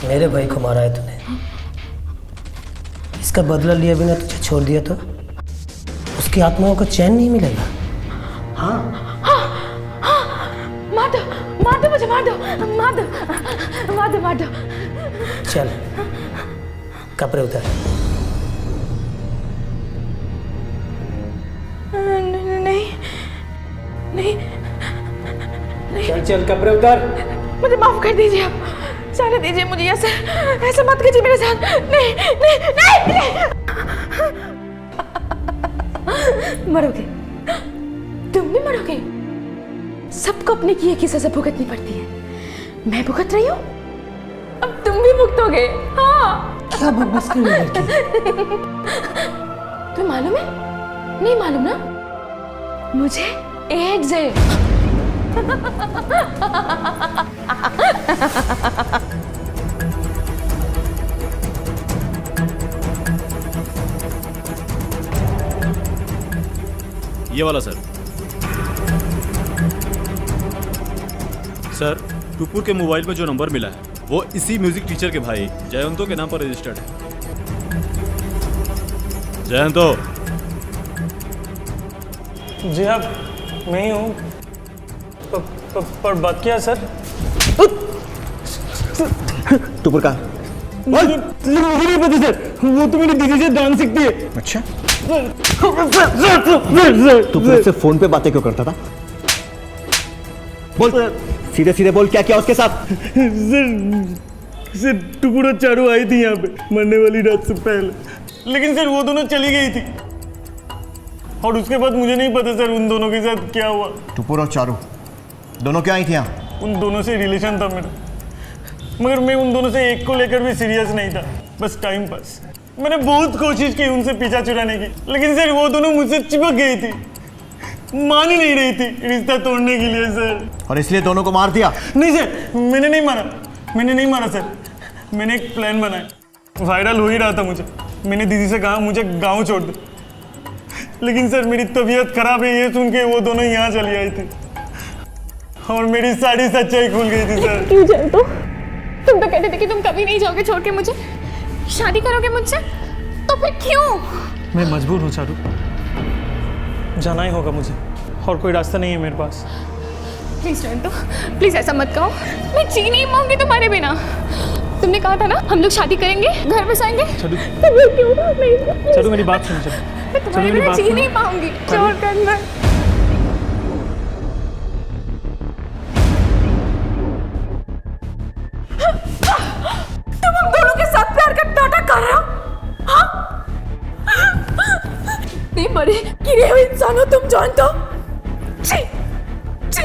मेरे भाई को मारा है तूने, इसका बदला लिए बिना तुझे छोड़ दिया तो उसकी आत्माओं को चैन नहीं मिलेगा। मार दो मुझे, मार दो। उधर बांट दो। चल कपड़े उतार। नहीं नहीं नहीं। चल चल कपड़े उतार। मुझे माफ कर दीजिए आप, जाने दीजिए मुझे, ऐसे ऐसे मत कीजिए मेरे साथ। नहीं नहीं नहीं, नहीं। मरोगे, तुम भी मरोगे। सबको अपने किए की सजा भुगतनी पड़ती है। मैं भुगत रही हूँ, अब तुम भी भुगतोगे। हाँ क्या बकवास कर रही है? तुम्हें मालूम है? नहीं मालूम ना? मुझे एड्स है। ये वाला सर। सर, टुपुर के मोबाइल में जो नंबर मिला है वो इसी म्यूजिक टीचर के भाई जयंतो के नाम पर रजिस्टर्ड है। जयंतो। जी हाँ, मैं ही हूँ। पर बात क्या है सर? टुपुर का मुझे नहीं पता सर, वो तो मेरी दीदी से डांस सीखती है। अच्छा, टुपुर से फोन पे बातें क्यों करता था? बोल, सीधे सीधे बोल, क्या किया उसके साथ? सर टुपुर और चारू आई थी यहाँ पे मरने वाली रात से पहले, लेकिन सर वो दोनों चली गई थी और उसके बाद मुझे नहीं पता सर उन दोनों के साथ क्या हुआ। टुपुर और चारू दोनों क्या आई थी यहाँ? उन दोनों से रिलेशन था मेरा, मगर मैं उन दोनों से एक को लेकर भी सीरियस नहीं था, बस टाइम पास। मैंने बहुत कोशिश की उनसे पीछा छुड़ाने की, लेकिन सर वो दोनों मुझसे चिपक गई थी, मान ही नहीं रही थी रिश्ता तोड़ने के लिए सर। और इसलिए दोनों को मार दिया? नहीं सर, मैंने नहीं मारा सर। मैंने एक प्लान बनाया, वायरल हो ही रहा था मुझे। मैंने दीदी से कहा मुझे गाँव छोड़ दे, लेकिन सर मेरी तबीयत खराब है ये सुन के वो दोनों यहाँ चली आई थी और मेरी सारी सच्चाई खुल गई थी सर। क्यों जयंतो? तुम तो कहते थे कि तुम कभी नहीं जाओगे छोड़ के मुझे, शादी करोगे मुझसे, तो फिर क्यों? मैं मजबूर हूँ चारू, जाना ही होगा मुझे, और कोई रास्ता नहीं है मेरे पास। प्लीज जयंतो, प्लीज ऐसा मत कहो, मैं जी नहीं पाऊंगी तुम्हारे बिना। तुमने कहा था ना हम लोग शादी करेंगे, घर बसाएंगे। चलो मेरी बात सुनो, मैं तुम्हारे बिना जी नहीं पाऊंगी, छोड़ करना। तुम हम दोनों के साथ प्यार का नाटक कर रहे हो? हाँ? नहीं मरे गिरे हुए इंसान हो तुम, जानते हो? ছি ছি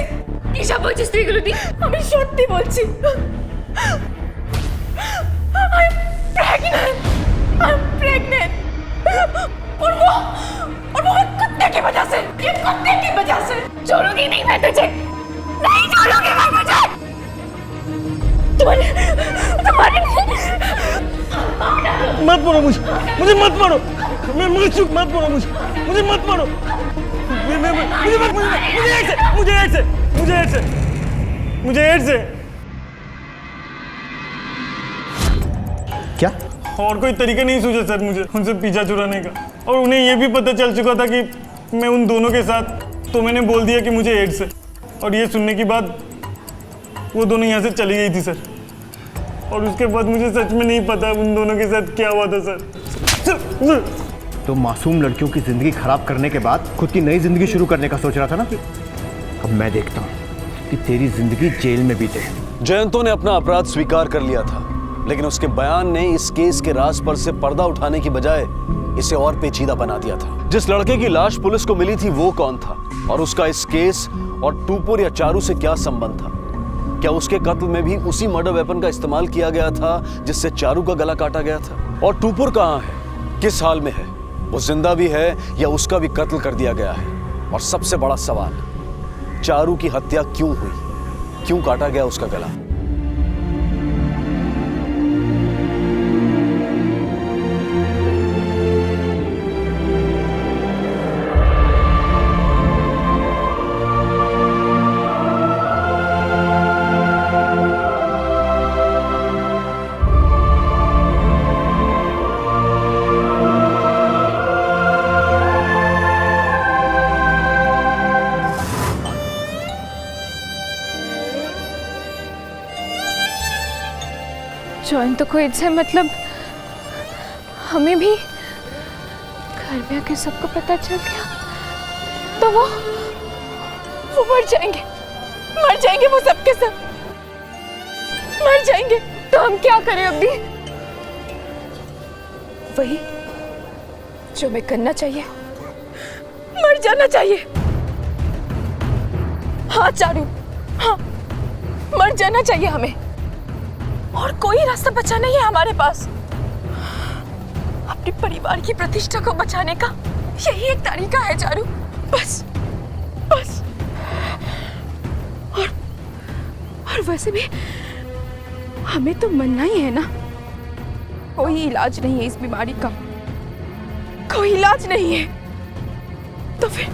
কিসব বলছিস তুই এগুলো? আমি সত্যি বলছি, I'm pregnant और वो एक कुत्ते की वजह से, ये कुत्ते की वजह से। छोड़ूंगी नहीं मैं तुझे, नहीं छोड़ूंगी मैं तुझे। तुम्हारे मत मारो मुझे मत मारो, मैं चुप, मत मारो मुझे मत मारो, मुझे एड्स है। क्या? और कोई तरीका नहीं सूझा सर मुझे उनसे पीछा छुड़ाने का, और उन्हें यह भी पता चल चुका था कि मैं उन दोनों के साथ, तो मैंने बोल दिया कि मुझे एड्स है। और ये सुनने के बाद वो दोनों यहाँ से चली गई थी सर, और उसके बाद मुझे सच में नहीं पता उन दोनों के साथ क्या हुआ था सर। तो मासूम लड़कियों की जिंदगी खराब करने के बाद खुद की नई जिंदगी शुरू करने का सोच रहा था ना? अब मैं देखता हूँ कि तेरी जिंदगी जेल में बीते। जयंतो ने अपना अपराध स्वीकार कर लिया था, लेकिन उसके बयान ने इस केस के राज पर से पर्दा उठाने की बजाय इसे और पेचीदा बना दिया था। जिस लड़के की लाश पुलिस को मिली थी वो कौन था, और उसका इस केस और टुपुर या चारू से क्या संबंध था? क्या उसके कत्ल में भी उसी मर्डर वेपन का इस्तेमाल किया गया था जिससे चारू का गला काटा गया था? और टुपुर कहाँ है, किस हाल में है? वो जिंदा भी है या उसका भी कत्ल कर दिया गया है? और सबसे बड़ा सवाल, चारू की हत्या क्यों हुई, क्यों काटा गया उसका गला? जॉइन तो कोई से मतलब हमें भी घर में आके सबको पता चल गया तो वो मर जाएंगे वो सबके सब मर जाएंगे। तो हम क्या करें अभी? वही जो मैं करना चाहिए, मर जाना चाहिए। हाँ चारू, हाँ मर जाना चाहिए हमें, और कोई रास्ता बचा नहीं है हमारे पास। अपने परिवार की प्रतिष्ठा को बचाने का यही एक तरीका है चारू, बस बस। और वैसे भी हमें तो मरना ही है ना, कोई इलाज नहीं है इस बीमारी का, कोई इलाज नहीं है। तो फिर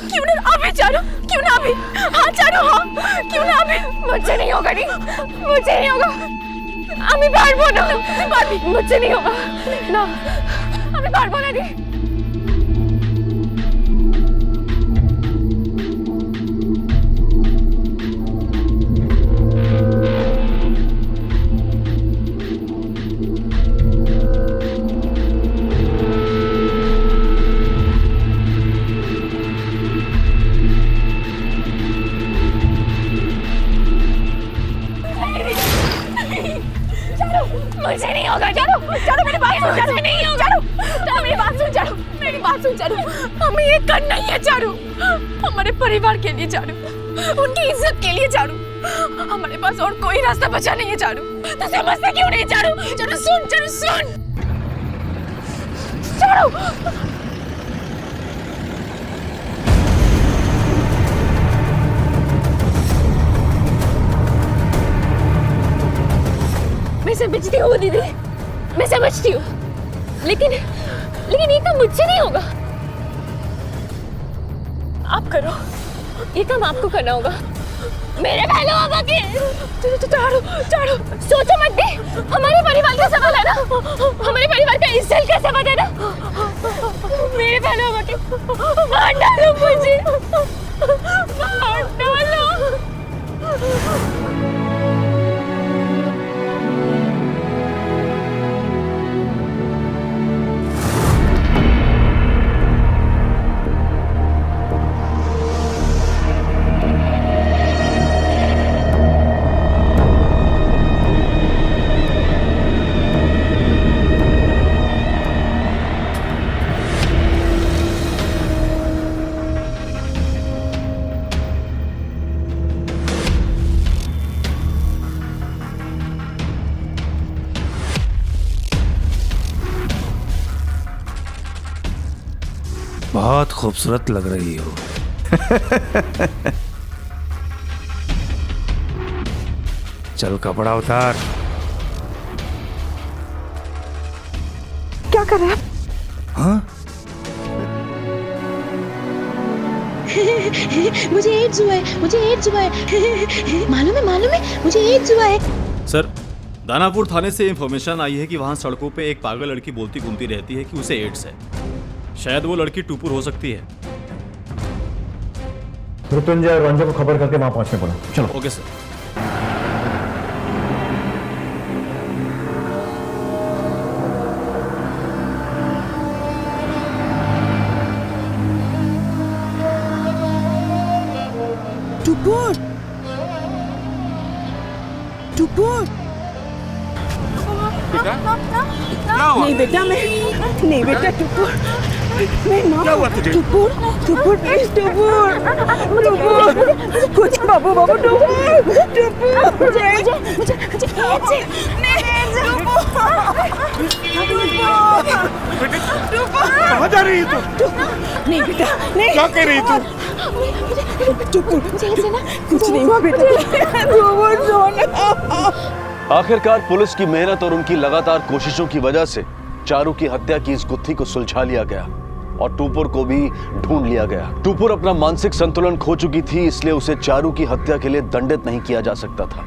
क्यों ना अभी चारू, क्यों ना अभी? हाँ चारू, हाँ क्यों ना अभी? मुझे नहीं होगा, नहीं मुझे नहीं होगा। अभी बाहर बोलो, मुझे नहीं होगा ना, अभी बाहर बोला नहीं। मुझे नहीं होगा चारू, चारू मेरी बात सुन, चारू नहीं होगा, चारू मेरी बात सुन, चारू मेरी बात सुन, चारू हमें ये करना ही है चारू, हमारे परिवार के लिए चारू, उनकी इज्जत के लिए चारू। हमारे पास और कोई रास्ता बचा नहीं है चारू, तो समझते क्यों नहीं चारू? चारू सुन, चारू सुन, चारू मैं समझती हूँ दीदी, मैं समझती हूँ, लेकिन ये काम मुझसे नहीं होगा। आप करो, ये काम आपको करना होगा। मेरे पहले होगा कि चारू, चारू सोचो मत दे, हमारे परिवार का सवाल है ना, हमारे परिवार का इज्जत का सवाल है ना। मेरे पहले होगा कि मार डालो मुझे, मार डालो। बहुत खूबसूरत लग रही हो। चल कपड़ा उतार। क्या कर रहे हैं आप? हाँ? मुझे एड्स हुआ है, मुझे एड्स हुआ है। मालूम है मुझे एड्स हुआ है। सर, दानापुर थाने से इंफॉर्मेशन आई है कि वहाँ सड़कों पे एक पागल लड़की बोलती घूमती रहती है कि उसे एड्स है। शायद वो लड़की टूपुर हो सकती है। मृत्युंजय और रंजन को खबर करके वहां पहुंचने पड़ा। चलो। Okay sir. टूपुर, टूपुर। नहीं बेटा, नहीं बेटा, टूपुर, क्या हुआ तुझे? टूपुर, टूपुर प्लीज, टूपुर, टूपुर, कुछ बाबू, टूपुर, टूपुर, कहाँ जा रही है तू? नहीं बेटा, नहीं। क्या कह रही तू? टूपुर, कुछ नहीं हुआ बेटा, टूपुर सोना। आखिरकार पुलिस की मेहनत और उनकी लगातार कोशिशों की वजह से चारू की हत्या की इस गुत्थी को सुलझा लिया गया और टूपुर को भी ढूंढ लिया गया। टूपुर अपना मानसिक संतुलन खो चुकी थी, इसलिए उसे चारू की हत्या के लिए दंडित नहीं किया जा सकता था।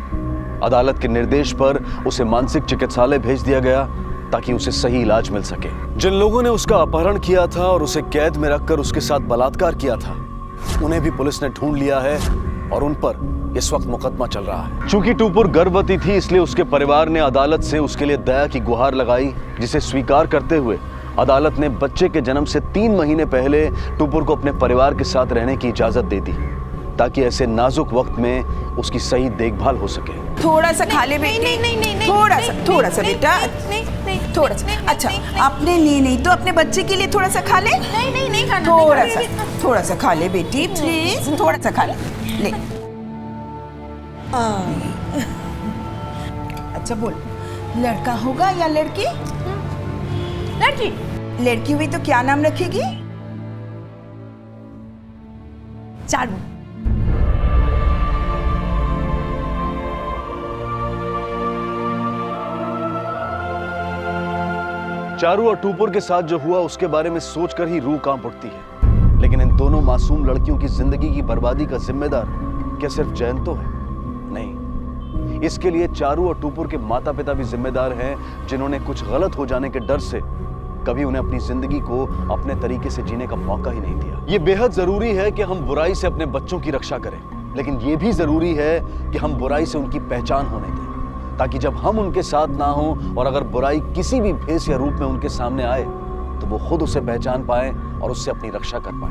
अदालत के निर्देश पर उसे मानसिक चिकित्सालय भेज दिया गया ताकि उसे सही इलाज मिल सके। जिन लोगों ने उसका अपहरण किया था और उसे कैद में रखकर उसके साथ बलात्कार किया था, उन्हें भी पुलिस ने ढूंढ लिया है और उन पर इस वक्त मुकदमा चल रहा है। चूंकि टूपुर गर्भवती थी, इसलिए उसके परिवार ने अदालत से उसके लिए दया की गुहार लगाई, जिसे स्वीकार करते हुए अदालत ने बच्चे के जन्म से 3 महीने पहले टूपुर को अपने परिवार के साथ रहने की इजाजत दे दी, ताकि ऐसे नाजुक वक्त में उसकी सही देखभाल हो सके। थोड़ा सा खा ले बेटी। नहीं, थोड़ा सा बेटा, थोड़ा सा। अच्छा, अपने लिए नहीं तो अपने बच्चे के लिए थोड़ा सा खा ले। नहीं खाना। थोड़ा सा खा ले बेटी, प्लीज, थोड़ा सा खा ले। अच्छा बोल, लड़का होगा या लड़की? लड़की। लड़की हुई तो क्या नाम रखेगी? चारू। चारू और टूपुर के साथ जो हुआ उसके बारे में सोचकर ही रूह कांप उठती है। लेकिन इन दोनों मासूम लड़कियों की जिंदगी की बर्बादी का जिम्मेदार क्या सिर्फ जयंत तो है? नहीं, इसके लिए चारू और टूपुर के माता पिता भी जिम्मेदार हैं, जिन्होंने कुछ गलत हो जाने के डर से कभी उन्हें अपनी जिंदगी को अपने तरीके से जीने का मौका ही नहीं दिया। ये बेहद जरूरी है कि हम बुराई से अपने बच्चों की रक्षा करें, लेकिन ये भी जरूरी है कि हम बुराई से उनकी पहचान होने दें, ताकि जब हम उनके साथ ना हों और अगर बुराई किसी भी भेष या रूप में उनके सामने आए तो वो खुद उसे पहचान पाए और उससे अपनी रक्षा कर पाए।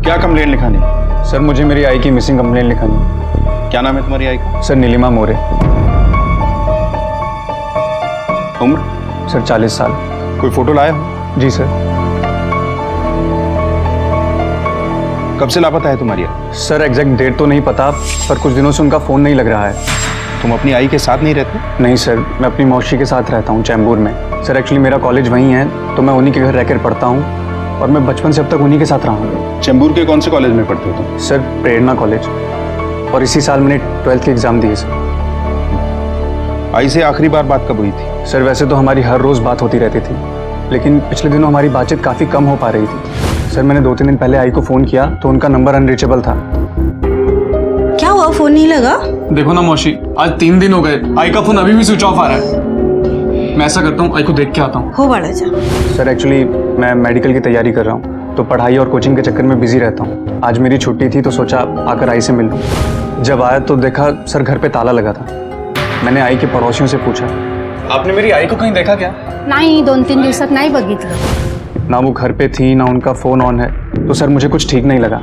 क्या कंप्लेंट लिखानी? सर मुझे मेरी आई की मिसिंग कंप्लेंट लिखानी। क्या नाम है तुम्हारी आई का? सर नीलिमा मोरे। उम्र? सर 40 साल। कोई फोटो लाए हो? जी सर। कब से लापता है तुम्हारी आई? सर एग्जैक्ट डेट तो नहीं पता, पर कुछ दिनों से उनका फ़ोन नहीं लग रहा है। तुम अपनी आई के साथ नहीं रहते? नहीं सर, मैं अपनी मौसी के साथ रहता हूँ चैम्बूर में। सर एक्चुअली मेरा कॉलेज वहीं है, तो मैं उन्हीं के घर रहकर पढ़ता हूँ और मैं बचपन से अब तक उन्हीं के साथ रहा हूँ। चैम्बूर के कौन से कॉलेज में पढ़ते हो तुम? सर प्रेरणा कॉलेज, और इसी साल मैंने 12th के एग्ज़ाम दिए सर। आई से आखिरी बार बात कब हुई थी? सर वैसे तो हमारी हर रोज़ बात होती रहती थी, लेकिन पिछले दिनों हमारी बातचीत काफ़ी कम हो पा रही थी। सर मैंने 2-3 दिन पहले आई को फ़ोन किया तो उनका नंबर अनरीचेबल था। क्या हुआ, फ़ोन नहीं लगा? देखो ना मौसी, आज 3 दिन हो गए, आई का फोन अभी भी स्विच ऑफ आ रहा है। मैं ऐसा करता हूँ, आई को देख के आता हूँ। हो बड़ा जा। सर एक्चुअली मैं मेडिकल की तैयारी कर रहा हूँ, तो पढ़ाई और कोचिंग के चक्कर में बिजी रहता हूँ। आज मेरी छुट्टी थी तो सोचा आकर आई से मिल लूँ। जब आया तो देखा सर घर पे ताला लगा था। मैंने आई के पड़ोसियों से पूछा, आपने मेरी आई को कहीं देखा क्या? नाही 2-3 दिवसात नाही बघितलं। ना वो घर पे थी ना उनका फ़ोन ऑन है, तो सर मुझे कुछ ठीक नहीं लगा,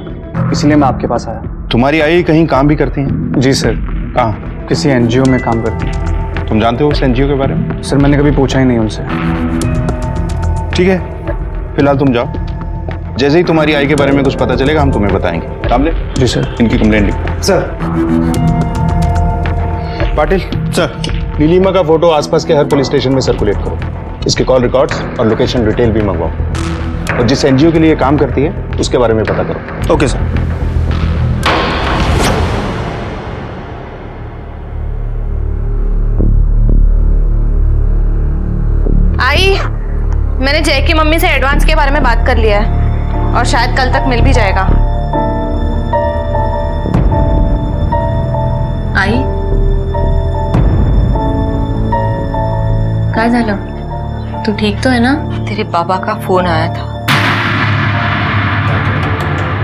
इसलिए मैं आपके पास आया। तुम्हारी आई कहीं काम भी करती हैं? जी सर। कहाँ? किसी एनजीओ में काम करती हैं। तुम जानते हो उस एनजीओ के बारे में? सर मैंने कभी पूछा ही नहीं उनसे। ठीक है, फिलहाल तुम जाओ, जैसे ही तुम्हारी आई के बारे में कुछ पता चलेगा हम तुम्हें बताएंगे। कामले? जी सर। इनकी कंप्लेंट लिखो। सर। पाटिल सर, नीलिमा का फोटो आसपास के हर पुलिस स्टेशन में सर्कुलेट करो। इसके कॉल रिकॉर्ड्स और लोकेशन डिटेल भी मंगवाओ, और जिस एनजीओ के लिए काम करती है उसके बारे में पता करो। Okay sir. आई, मैंने जय की मम्मी से एडवांस के बारे में बात कर लिया है और शायद कल तक मिल भी जाएगा। आई काय झालं? तू ठीक तो है ना? तेरे बाबा का फोन आया था।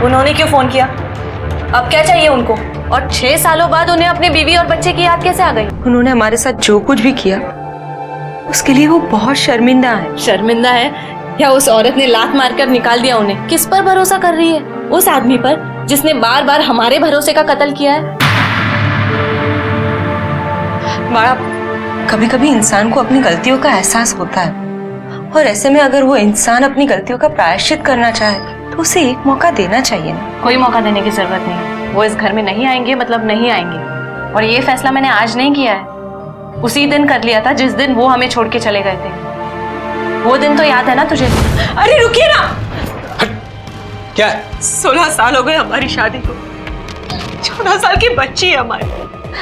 उन्होंने क्यों फोन किया? अब क्या चाहिए उनको? और 6 सालों बाद उन्हें अपनी बीवी और बच्चे की याद कैसे आ गई? उन्होंने हमारे साथ जो कुछ भी किया उसके लिए वो बहुत शर्मिंदा है। शर्मिंदा है या उस औरत ने लात मारकर निकाल दिया उन्हें? किस पर भरोसा कर रही है? उस आदमी पर जिसने बार बार हमारे भरोसे का कत्ल किया है। बाड़ा, कभी कभी इंसान को अपनी गलतियों का एहसास होता है, और ऐसे में अगर वो इंसान अपनी गलतियों का प्रायश्चित करना चाहे तो उसे एक मौका देना चाहिए ना। कोई मौका देने की जरूरत नहीं। वो इस घर में नहीं आएंगे मतलब नहीं आएंगे, और ये फैसला मैंने आज नहीं किया है, उसी दिन कर लिया था जिस दिन वो हमें छोड़ के चले गए थे। वो दिन तो याद है ना तुझे? अरे रुकिए ना। क्या? 16 साल हो गए हमारी शादी को, 14 साल की बच्ची है हमारी।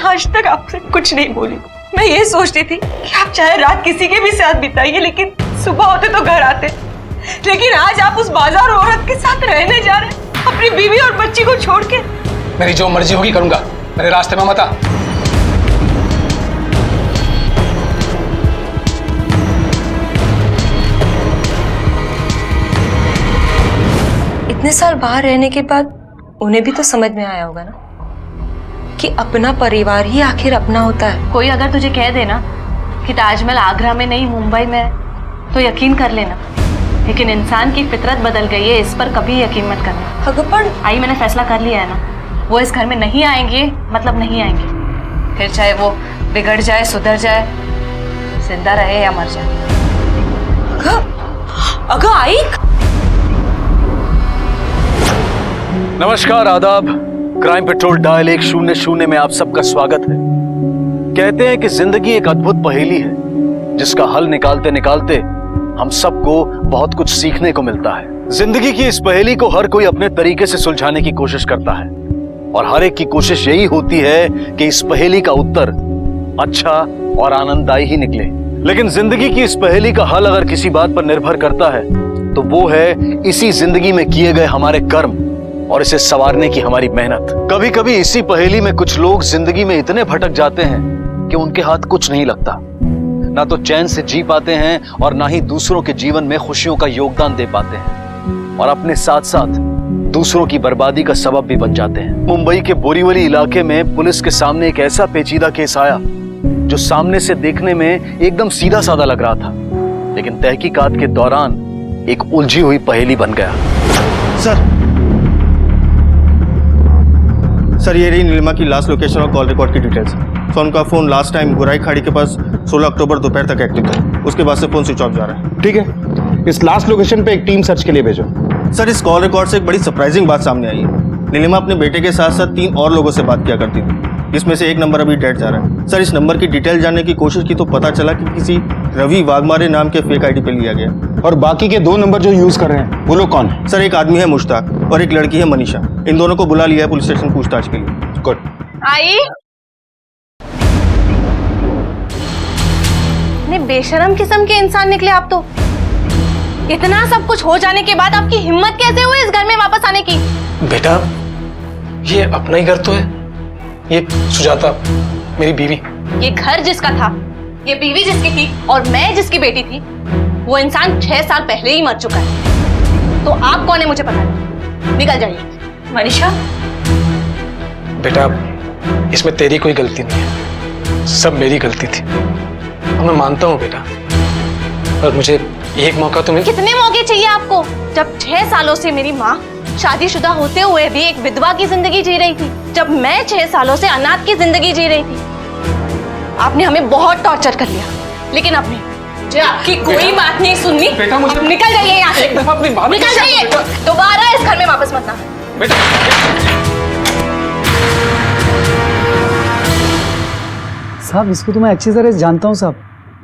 आज तक आपसे कुछ नहीं बोली। मैं ये सोचती थी कि आप चाहे रात किसी के भी साथ बिताइए, लेकिन सुबह होते तो घर आते। लेकिन आज आप उस बाजार औरत के साथ रहने जा रहे हैं, अपनी बीवी और बच्ची को छोड़ के। मेरी जो मर्जी होगी करूंगा, मेरे रास्ते में मत आ। इतने इतने साल बाहर रहने के बाद उन्हें भी तो समझ में आया होगा ना कि अपना परिवार ही आखिर अपना होता है। कोई अगर तुझे कह देना कि ताजमहल आगरा में नहीं मुंबई में है तो यकीन कर लेना, लेकिन इंसान की फितरत बदल गई है, इस पर कभी यकीन मत करना। आई मैंने फैसला कर लिया है ना, वो इस घर में नहीं आएंगे मतलब नहीं आएंगे, फिर चाहे वो बिगड़ जाए सुधर जाए, जिंदा रहे या मर जाए। अगर आई नमस्कार, आदाब। क्राइम पेट्रोल डायल 100 में आप सबका स्वागत है। कहते हैं कि जिंदगी एक अद्भुत पहेली है जिसका हल निकालते निकालते हम सबको बहुत कुछ सीखने को मिलता है। जिंदगी की इस पहेली को हर कोई अपने तरीके से सुलझाने की कोशिश करता है और हर एक की कोशिश यही होती है कि इस पहेली का उत्तर अच्छा और आनंददायी ही निकले। लेकिन जिंदगी की इस पहेली का हल अगर किसी बात पर निर्भर करता है तो वो है इसी जिंदगी में किए गए हमारे कर्म और इसे संवारने की हमारी मेहनत। कभी कभी इसी पहेली में कुछ लोग जिंदगी में इतने भटक जाते हैं कि उनके हाथ कुछ नहीं लगता, ना तो चैन से जी पाते हैं और ना ही दूसरों के जीवन में खुशियों का योगदान दे पाते हैं, और अपने साथ साथ दूसरों की बर्बादी का सबब भी बन जाते हैं। मुंबई के बोरीवली इलाके में पुलिस के सामने एक ऐसा पेचीदा केस आया जो सामने से देखने में एकदम सीधा साधा लग रहा था, लेकिन तहकीकात के दौरान एक उलझी हुई पहेली बन गया। सर ये रही नीलिमा की लास्ट लोकेशन और कॉल रिकॉर्ड की डिटेल्स। सो उनका फ़ोन लास्ट टाइम गुराई खाड़ी के पास 16 अक्टूबर दोपहर तक एक्टिव था, उसके बाद से फ़ोन स्विच ऑफ जा रहा है। ठीक है, इस लास्ट लोकेशन पे एक टीम सर्च के लिए भेजो। सर इस कॉल रिकॉर्ड से एक बड़ी सरप्राइजिंग बात सामने आई है। नीलिमा अपने बेटे के साथ साथ 3 और लोगों से बात किया करती थी, जिसमें से एक नंबर अभी डेड जा रहा है। सर इस नंबर की डिटेल जानने की कोशिश की तो पता चला कि किसी रवि वाघमारे नाम के फेक आईडी पे लिया गया। और बाकी के 2 नंबर जो यूज कर रहे हैं वो लोग कौन है? सर एक आदमी है मुश्ताक और एक लड़की है मनीषा। इन दोनों को बुला लिया है पुलिस स्टेशन पूछताछ के लिए। गुड। आई ने बेशरम किस्म के इंसान निकले आप तो। इतना सब कुछ हो जाने के बाद आपकी हिम्मत कैसे हुई इस घर में वापस आने की? बेटा ये अपना ही घर तो है, ये सुजाता मेरी बीवी। ये घर जिसका था, ये बीवी जिसकी थी और मैं जिसकी बेटी थी, वो इंसान 6 साल पहले ही मर चुका है। तो आप कौन है मुझे पता नहीं, निकल जाइए। मनीषा बेटा इसमें तेरी कोई गलती नहीं है, सब मेरी गलती थी और मैं मानता हूँ बेटा, पर मुझे एक मौका तो मिल। कितने मौके चाहिए आपको, जब 6 सालों से मेरी माँ शादीशुदा होते हुए भी एक विधवा की जिंदगी जी रही थी, जब मैं 6 सालों से अनाथ की जिंदगी जी रही थी। आपने हमें बहुत टॉर्चर कर लिया, लेकिन आपने आपकी कोई बात नहीं सुननी। बेटा मुझे निकल जाइए यहाँ से, एक दफा अपनी बात निकल जाइए, दोबारा इस घर में वापस मत आना। साहब इसको तो मैं अच्छी तरह से जानता हूँ साहब,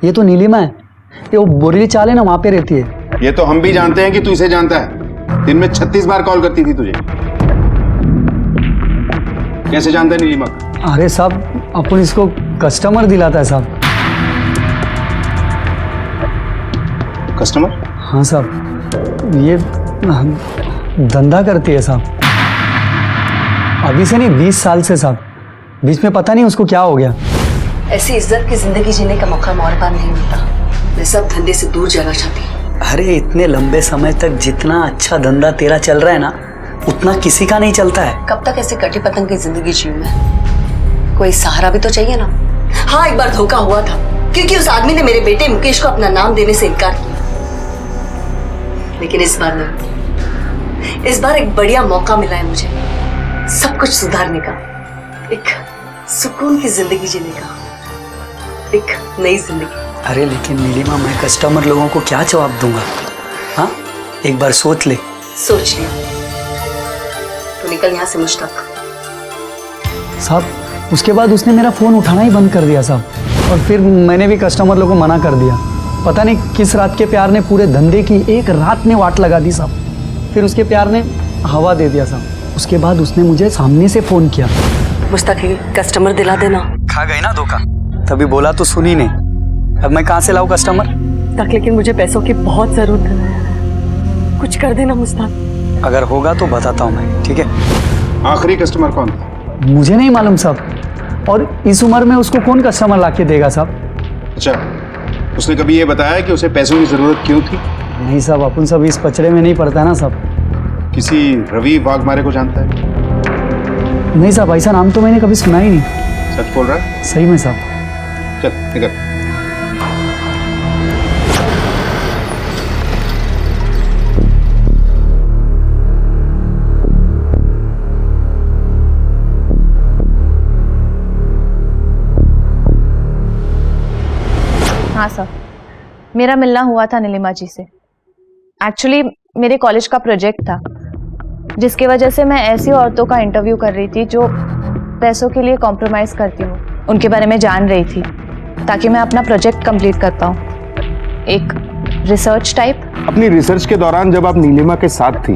ये तो नीलिमा है, ये वो बोरीली चाल है ना, वहाँ पे रहती है। ये तो हम भी जानते हैं कि तू इसे जानता है, दिन में 36 बार कॉल करती थी तुझे। कैसे जानता है नीलिमा? अरे साहब अपन इसको कस्टमर दिलाता है साहब। कस्टमर? हाँ साहब, ये धंधा करती है साहब, अभी से नहीं 20 साल से साहब। बीच में पता नहीं उसको क्या हो गया। ऐसी इज्जत की जिंदगी जीने का मौका और बार नहीं मिलता। मैं सब धंधे से दूर जाना चाहती हूँ। अरे इतने लंबे समय तक जितना अच्छा धंधा तेरा चल रहा है ना, उतना किसी का नहीं चलता है। कब तक ऐसे कटी पतंग की जिंदगी जीऊं मैं? कोई सहारा भी तो चाहिए ना। हाँ एक बार धोखा हुआ था, क्योंकि उस आदमी ने मेरे बेटे मुकेश को अपना नाम देने से इनकार किया, लेकिन इस बार नहीं। इस बार एक बढ़िया मौका मिला है मुझे सब कुछ सुधारने का, एक सुकून की जिंदगी जीने का, एक नई जिंदगी। अरे लेकिन नीलिमा मैं कस्टमर लोगों को क्या जवाब दूंगा? हाँ एक बार सोच ले। सोच लिया तो निकल यहाँ से मुश्ताक। साहब उसके बाद उसने मेरा फ़ोन उठाना ही बंद कर दिया साहब, और फिर मैंने भी कस्टमर लोगों को मना कर दिया। पता नहीं किस रात के प्यार ने पूरे धंधे की एक रात में वाट लगा दी साहब। फिर उसके प्यार ने हवा दे दिया साहब। उसके बाद उसने मुझे सामने से फ़ोन किया, मुश्ताक कस्टमर दिला देना। खा गई ना धोखा, तभी बोला तो सुनी नहीं। अब मैं कहाँ से लाऊं कस्टमर? तक लेकिन मुझे पैसों की बहुत जरूरत है, कुछ कर देना मुश्ताक। अगर होगा तो बताता हूँ मैं, ठीक है? आखिरी कस्टमर कौन था? मुझे नहीं मालूम साहब, और इस उम्र में उसको कौन कस्टमर लाके देगा साहब? अच्छा, उसने कभी ये बताया कि उसे पैसों की जरूरत क्यों थी? नहीं साहब, अपन सब इस पचड़े में नहीं पड़ता ना साहब। किसी रवि वाघमारे को जानता है? नहीं साहब, ऐसा नाम तो मैंने कभी सुना ही नहीं। सच बोल रहा है? सही में साहब। चल निकल। हाँ सर, मेरा मिलना हुआ था नीलिमा जी से। एक्चुअली मेरे कॉलेज का प्रोजेक्ट था, जिसकी वजह से मैं ऐसी औरतों का इंटरव्यू कर रही थी जो पैसों के लिए कॉम्प्रोमाइज़ करती हूँ, उनके बारे में जान रही थी ताकि मैं अपना प्रोजेक्ट कंप्लीट कर पाऊँ। एक रिसर्च टाइप। अपनी रिसर्च के दौरान जब आप नीलिमा के साथ थी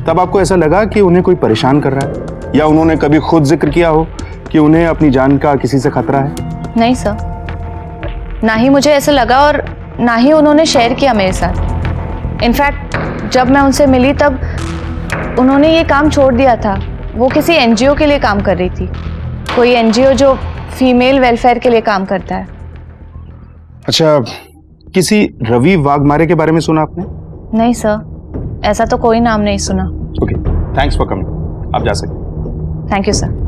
तब आपको ऐसा लगा कि उन्हें कोई परेशान कर रहा है, या उन्होंने कभी खुद जिक्र किया हो कि उन्हें अपनी जान का किसी से खतरा है? नहीं सर, ना ही मुझे ऐसा लगा और ना ही उन्होंने शेयर किया मेरे साथ। इनफैक्ट जब मैं उनसे मिली तब उन्होंने ये काम छोड़ दिया था। वो किसी एनजीओ के लिए काम कर रही थी, कोई एनजीओ जो फीमेल वेलफेयर के लिए काम करता है। अच्छा, किसी रवि वाघमारे के बारे में सुना आपने? नहीं सर, ऐसा तो कोई नाम नहीं सुना। Okay, thanks for coming. आप जा सकते। Thank you sir.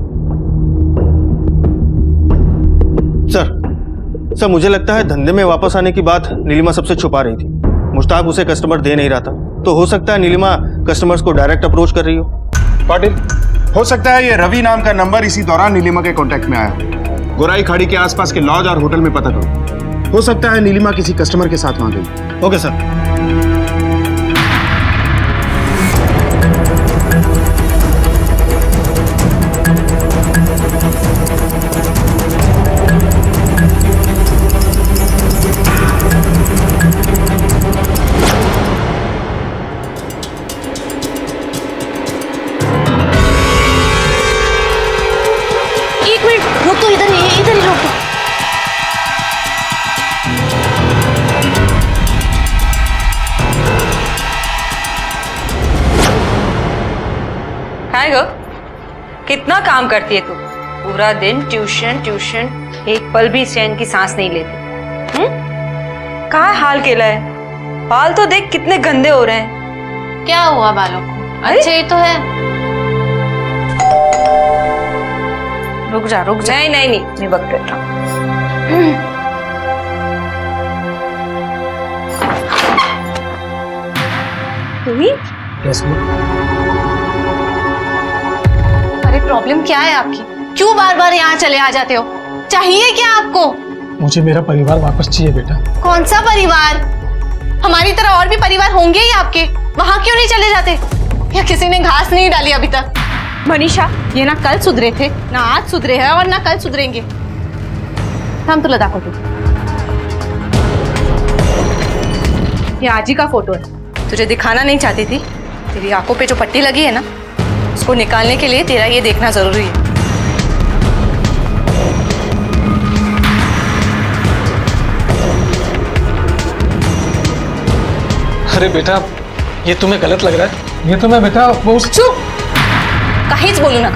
सर, मुझे लगता है धंधे में वापस आने की बात नीलिमा सबसे छुपा रही थी। मुश्ताक उसे कस्टमर दे नहीं रहा था, तो हो सकता है नीलिमा कस्टमर्स को डायरेक्ट अप्रोच कर रही हो। पाटिल, हो सकता है ये रवि नाम का नंबर इसी दौरान नीलिमा के कांटेक्ट में आया हो। गोराई खाड़ी के आसपास के लॉज और होटल में पता करो। हो सकता है नीलिमा किसी कस्टमर के साथ वहां गई। Okay sir. हाय गो, कितना काम करती है तू? पूरा दिन ट्यूशन ट्यूशन, एक पल भी चैन की सांस नहीं लेती। कहाँ हाल केला है? बाल तो देख कितने गंदे हो रहे हैं। क्या हुआ बालों को? अच्छे ही तो है। रुक जा। नहीं नहीं नहीं, मैं वक्त करता हूँ। अरे प्रॉब्लम क्या है आपकी? क्यों बार बार यहाँ चले आ जाते हो? चाहिए क्या आपको? मुझे मेरा परिवार वापस चाहिए बेटा। कौन सा परिवार? हमारी तरह और भी परिवार होंगे ही आपके, वहाँ क्यों नहीं चले जाते? या किसी ने घास नहीं डाली अभी तक? मनीषा, ये ना कल सुधरे थे, ना आज सुधरे हैं और ना कल सुधरेंगे। हम तुला दाखवतो। ये आजी का फोटो है। तुझे दिखाना नहीं चाहती थी, तेरी आंखों पे जो पट्टी लगी है ना, उसको निकालने के लिए तेरा ये देखना जरूरी है। अरे बेटा, ये तुम्हें गलत लग रहा है? ये तो मैं बेटा वो चुप! कहीं बोलू ना,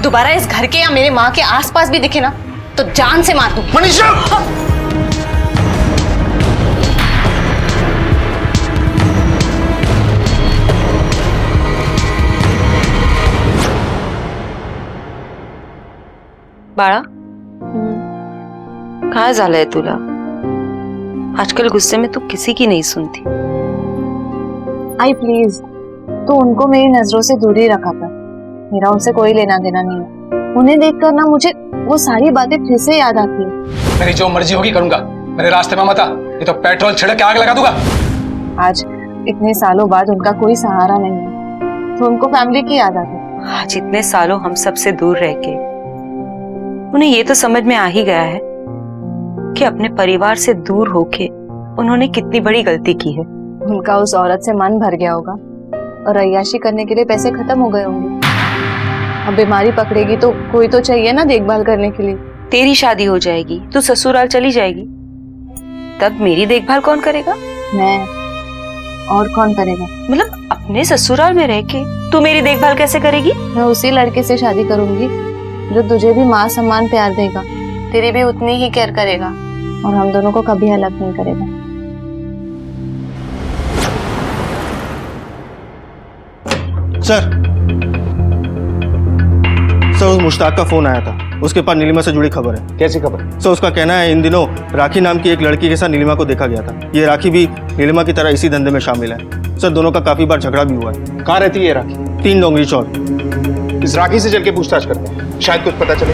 दोबारा इस घर के या मेरे माँ के आसपास भी दिखे ना तो जान से मार दूं। मनीषा! बाळा, काय झालंय तुला? आजकल गुस्से में तू किसी की नहीं सुनती। आई प्लीज, तू उनको मेरी नजरों से दूर ही रखा कर। मेरा उनसे कोई लेना देना नहीं है। उन्हें देखकर ना मुझे वो सारी बातें फिर से याद आती है। मेरी जो मर्जी होगी करूंगा, मेरे रास्ते में मत आ, ये तो पेट्रोल छिड़क के आग लगा दूंगा। आज इतने सालों बाद उनका कोई सहारा नहीं है, तो उनको फैमिली की याद आती है। आज इतने सालों हम सबसे दूर रह के उन्हें ये तो समझ में आ ही गया है कि अपने परिवार से दूर होके उन्होंने कितनी बड़ी गलती की है। उनका उस औरत से मन भर गया होगा और अय्याशी करने के लिए पैसे खत्म हो गए होंगे। अब बीमारी पकड़ेगी तो कोई तो चाहिए ना देखभाल करने के लिए। तेरी शादी हो जाएगी, तू ससुराल चली जाएगी, तब मेरी देखभाल कौन करेगा? मैं। और कौन करेगा? मतलब अपने ससुराल में रह के तू मेरी देखभाल कैसे करेगी? मैं उसी लड़के से शादी करूंगी जो तुझे भी माँ सम्मान प्यार देगा, तेरी भी उतनी ही केयर करेगा और हम दोनों को कभी अलग नहीं करेगा। सर उस मुश्ताक का फोन आया था, उसके पास नीलिमा से जुड़ी खबर है। कैसी खबर? सर उसका कहना है इन दिनों राखी नाम की एक लड़की के साथ नीलिमा को देखा गया था। ये राखी भी नीलिमा की तरह इसी धंधे में शामिल है। सर दोनों का काफी बार झगड़ा भी हुआ है। कहाँ रहती है राखी? 3 डोंगरी चौक। इस राखी से चल के पूछताछ करते हैं, शायद कुछ पता चले।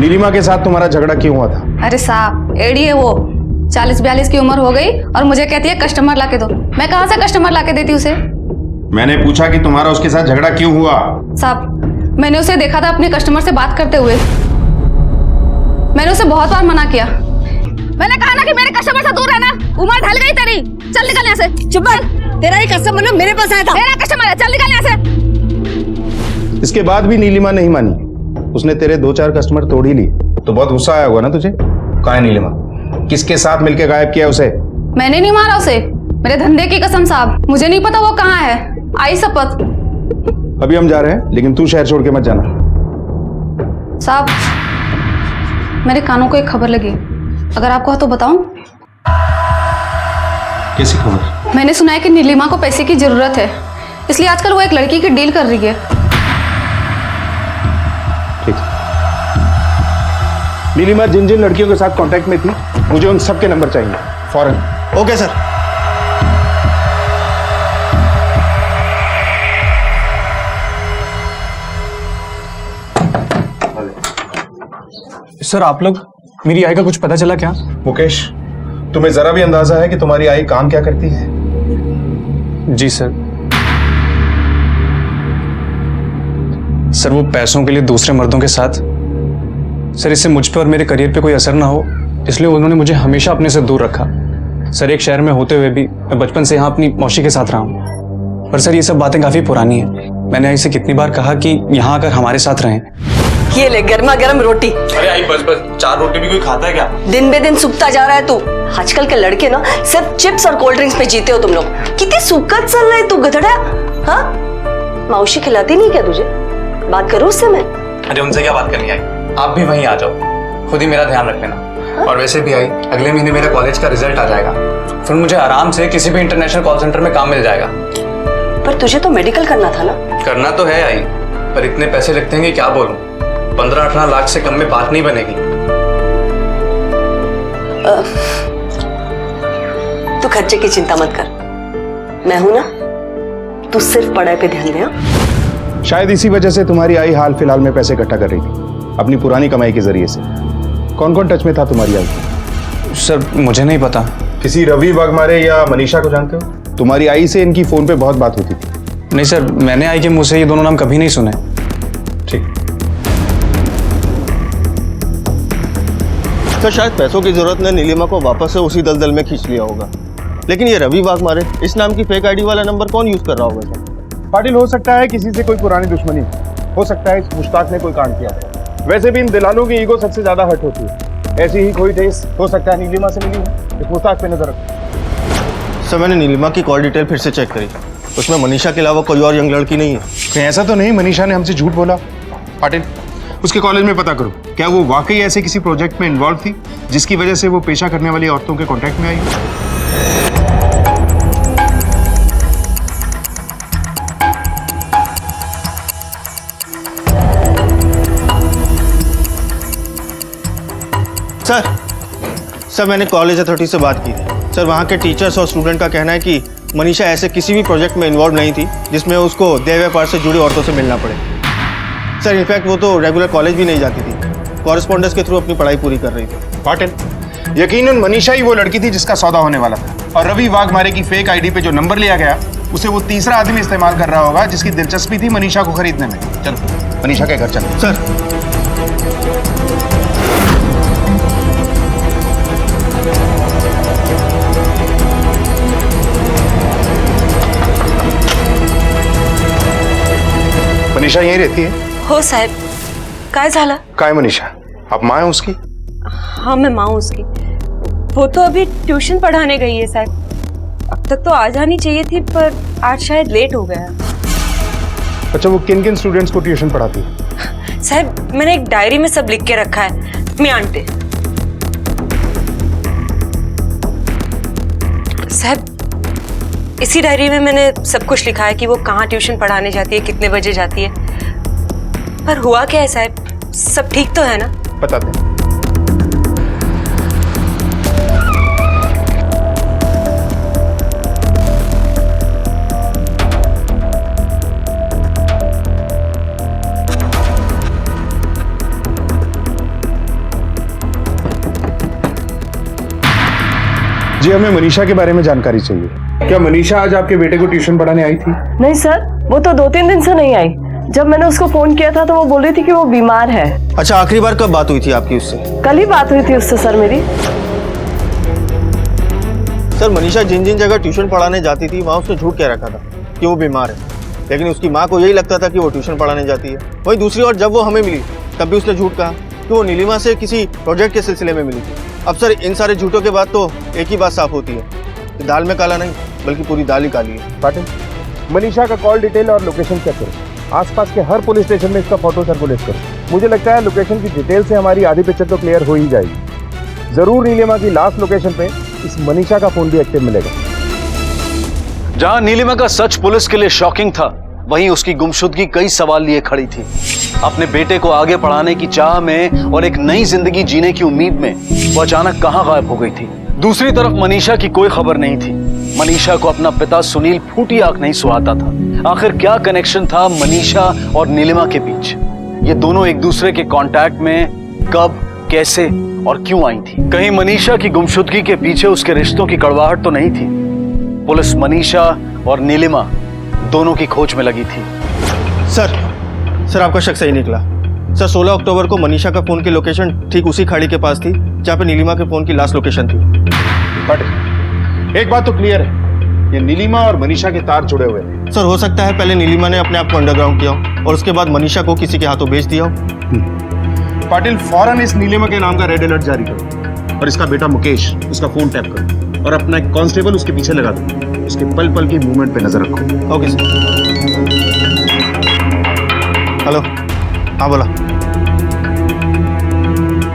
नीलिमा के साथ तुम्हारा झगड़ा क्यों हुआ था? अरे साहब एडी है वो, 40-42 की उम्र हो गई और मुझे कहती है कस्टमर लाके दो। मैं कहाँ से कस्टमर लाके देती उसे? मैंने पूछा कि तुम्हारा उसके साथ झगड़ा क्यों हुआ? साहब मैंने उसे देखा था अपने कस्टमर से बात करते हुए। मैंने उसे बहुत बार मना किया। मैंने कहा ना कि मेरे कस्टमर से दूर रहना। उम्र ढल गई तेरी, चल निकल यहाँ से। चुप कर, तेरा ही कस्टमर ना मेरे पास आया था। मेरा कस्टमर है, चल निकल यहाँ से। इसके बाद भी नीलिमा नहीं मानी, उसने तेरे 2-4 कस्टमर तोड़ ही लिए, तो बहुत गुस्सा आया होगा ना तुझे? कहाँ है नीलिमा? किसके साथ मिलके गायब किया उसे? मैंने नहीं मारा उसे, मेरे धंधे की कसम साहब, मुझे नहीं पता वो कहाँ है। आई शपथ। अभी हम जा रहे हैं, लेकिन तू शहर छोड़ के मत जाना। साहब मेरे कानों को एक खबर लगी, अगर आपको है तो बताऊं? कैसी खबर? मैंने सुना है कि नीलिमा को पैसे की जरूरत है, इसलिए आजकल वो एक लड़की की डील कर रही है। ठीक। नीलिमा जिन जिन लड़कियों के साथ कांटेक्ट में थी, मुझे उन सबके नंबर चाहिए फौरन। Okay sir. सर आप लोग, मेरी आई का कुछ पता चला क्या? मुकेश, तुम्हें जरा भी अंदाजा है कि तुम्हारी आई काम क्या करती है? जी सर। सर वो पैसों के लिए दूसरे मर्दों के साथ। सर इससे मुझ पे और मेरे करियर पे कोई असर ना हो, इसलिए उन्होंने मुझे हमेशा अपने से दूर रखा। सर एक शहर में होते हुए भी मैं बचपन से यहाँ अपनी मौसी के साथ रहा हूँ। पर सर ये सब बातें काफी पुरानी हैं। मैंने आई से कितनी बार कहा कि यहाँ आकर हमारे साथ रहें। ये ले गर्मा गर्म रोटी। अरे आई बस बस, 4 रोटी भी कोई खाता है क्या? दिन बे दिन सूखता जा रहा है तू। आजकल के लड़के ना सिर्फ चिप्स और कोल्ड ड्रिंक्स पे जीते हो तुम लोग। कितनी सुकत चल रहा है तू गधड़ा। हाँ मौसी खिलाती नहीं क्या तुझे? बात करो उससे मैं। अरे उनसे क्या बात करनी आई, आप भी वहीं आ जाओ, खुद ही मेरा ध्यान रख लेना। और वैसे भी आई अगले महीने मेरा कॉलेज का रिजल्ट आ जाएगा, फिर मुझे आराम से किसी भी इंटरनेशनल कॉल सेंटर में काम मिल जाएगा। पर तुझे तो मेडिकल करना था ना? करना तो है आई, पर इतने पैसे लगते हैं कि क्या बोलूं। 15-18 लाख से कम में बात नहीं बनेगी। तू खर्चे की चिंता मत कर, मैं हूं ना। तू सिर्फ पढ़ाई पे ध्यान दे। शायद इसी वजह से तुम्हारी आई हाल फिलहाल में पैसे इकट्ठा कर रही थी अपनी पुरानी कमाई के जरिए से। कौन कौन टच में था तुम्हारी आई? सर मुझे नहीं पता। किसी रवि वाघमारे या मनीषा को जानते हो? तुम्हारी आई से इनकी फोन पे बहुत बात होती थी। नहीं सर, मैंने आई के मुंह से ये दोनों नाम कभी नहीं सुने। ठीक। तो शायद पैसों की जरूरत ने नीलिमा को वापस से उसी दलदल में खींच लिया होगा। लेकिन ये रवि वाघमारे, इस नाम की फेक आईडी वाला नंबर कौन यूज कर रहा होगा सर? पाटिल, हो सकता है किसी से कोई पुरानी दुश्मनी हो सकता है इस मुश्ताक ने कोई कांड किया। वैसे भी इन दिलालों की ईगो सबसे ज्यादा हर्ट होती है। ऐसी ही कोई ठेस हो सकता है नीलिमा से मिली हो। इस मुश्ताक पे नजर रखो। सर मैंने नीलिमा की कॉल डिटेल फिर से चेक करी, उसमें मनीषा के अलावा कोई और यंग लड़की नहीं है। कहीं ऐसा तो नहीं मनीषा ने हमसे झूठ बोला? पाटिल, उसके कॉलेज में पता करो, क्या वो वाकई ऐसे किसी प्रोजेक्ट में इन्वॉल्व थी जिसकी वजह से वो पेशा करने वाली औरतों के कांटेक्ट में आई? सर मैंने कॉलेज अथॉरिटी से बात की थी। सर वहाँ के टीचर्स और स्टूडेंट का कहना है कि मनीषा ऐसे किसी भी प्रोजेक्ट में इन्वॉल्व नहीं थी जिसमें उसको देह व्यापार से जुड़ी औरतों से मिलना पड़े। सर इनफैक्ट वो तो रेगुलर कॉलेज भी नहीं जाती थी, कॉरेस्पॉन्डेंस के थ्रू अपनी पढ़ाई पूरी कर रही थी। पाटिल, यकीनन मनीषा ही वो लड़की थी जिसका सौदा होने वाला था, और रवि वाघमारे की फेक आईडी पे जो नंबर लिया गया उसे वो तीसरा आदमी इस्तेमाल कर रहा होगा जिसकी दिलचस्पी थी मनीषा को खरीदने में। चलो मनीषा के घर चलो। सर मनीषा यहीं रहती है? हो साहेब, काय झालं? काय मनीषा, आप माँ हैं उसकी? हाँ मैं माँ हूँ उसकी। वो तो अभी ट्यूशन पढ़ाने गई है साहब। अब तक तो आ जानी चाहिए थी, पर आज शायद लेट हो गया। अच्छा, वो किन किन स्टूडेंट्स को ट्यूशन पढ़ाती है? साहब, मैंने एक डायरी में सब लिख के रखा है। मैं आंटी साहब, इसी डायरी में मैंने सब कुछ लिखा है कि वो कहाँ ट्यूशन पढ़ाने जाती है, कितने बजे जाती है। पर हुआ क्या है साहब, सब ठीक तो है ना? बताते हैं। जी, हमें मनीषा के बारे में जानकारी चाहिए। क्या मनीषा आज आपके बेटे को ट्यूशन पढ़ाने आई थी? नहीं सर, वो तो 2-3 दिन से नहीं आई। जब मैंने उसको फोन किया था तो वो बोल रही थी कि वो बीमार है। अच्छा, आखिरी बार कब बात हुई थी आपकी उससे? कल ही बात हुई थी उससे सर मेरी। सर, मनीषा जिन जिन जगह ट्यूशन पढ़ाने जाती थी वहाँ उसने झूठ कह रखा था कि वो बीमार है, लेकिन उसकी माँ को यही लगता था कि वो ट्यूशन पढ़ाने जाती है। वहीं दूसरी ओर जब वो हमें मिली तब भी उसने झूठ कहा कि वो नीलिमा से किसी प्रोजेक्ट के सिलसिले में मिली थी। अब सर, इन सारे झूठों के बाद तो एक ही बात साफ होती है कि दाल में काला नहीं बल्कि पूरी दाल ही काली है। पाटिल, मनीषा का कॉल डिटेल और लोकेशन चेक करो। आसपास के हर पुलिस स्टेशन में इसका फोटो सर्कुलेट करो। मुझे लगता है लोकेशन की डिटेल से हमारी आधी पिक्चर तो क्लियर हो ही जाएगी। जरूर नीलिमा की लास्ट लोकेशन पे इस मनीषा का फोन भी एक्टिव मिलेगा। जहां नीलिमा का सच पुलिस के लिए शॉकिंग था, वहीं उसकी गुमशुदगी कई सवाल लिए खड़ी थी। अपने बेटे को आगे पढ़ाने की चाह में और एक नई जिंदगी जीने की उम्मीद में वो अचानक कहां गायब हो गई थी। दूसरी तरफ मनीषा की कोई खबर नहीं थी। मनीषा को अपना पिता सुनील फूटी आंख नहीं सुहाता था। आखिर क्या कनेक्शन था मनीषा और नीलिमा के बीच? ये दोनों एक दूसरे के कांटेक्ट में कब, कैसे और क्यों आई थी? कहीं मनीषा की गुमशुदगी के पीछे उसके रिश्तों की कड़वाहट तो नहीं थी? पुलिस मनीषा और नीलिमा दोनों की खोज में लगी थी। सर, आपका शक सही निकला। सर, 16 अक्टूबर को मनीषा का फोन की लोकेशन ठीक उसी खाड़ी के पास थी जहाँ पे नीलिमा के फोन की लास्ट लोकेशन थी। बट एक बात तो क्लियर है, ये नीलिमा और मनीषा के तार जुड़े हुए हैं। सर, हो सकता है पहले नीलिमा ने अपने आप को अंडरग्राउंड किया हो और उसके बाद मनीषा को किसी के हाथों बेच दिया हो। पाटिल, फौरन इस नीलिमा के नाम का रेड अलर्ट जारी करो और इसका बेटा मुकेश, उसका फोन टैप करो और अपना एक कांस्टेबल उसके पीछे लगा दो। उसके पल पल की मूवमेंट पे नजर रखो। Okay sir. हेलो, हाँ बोला।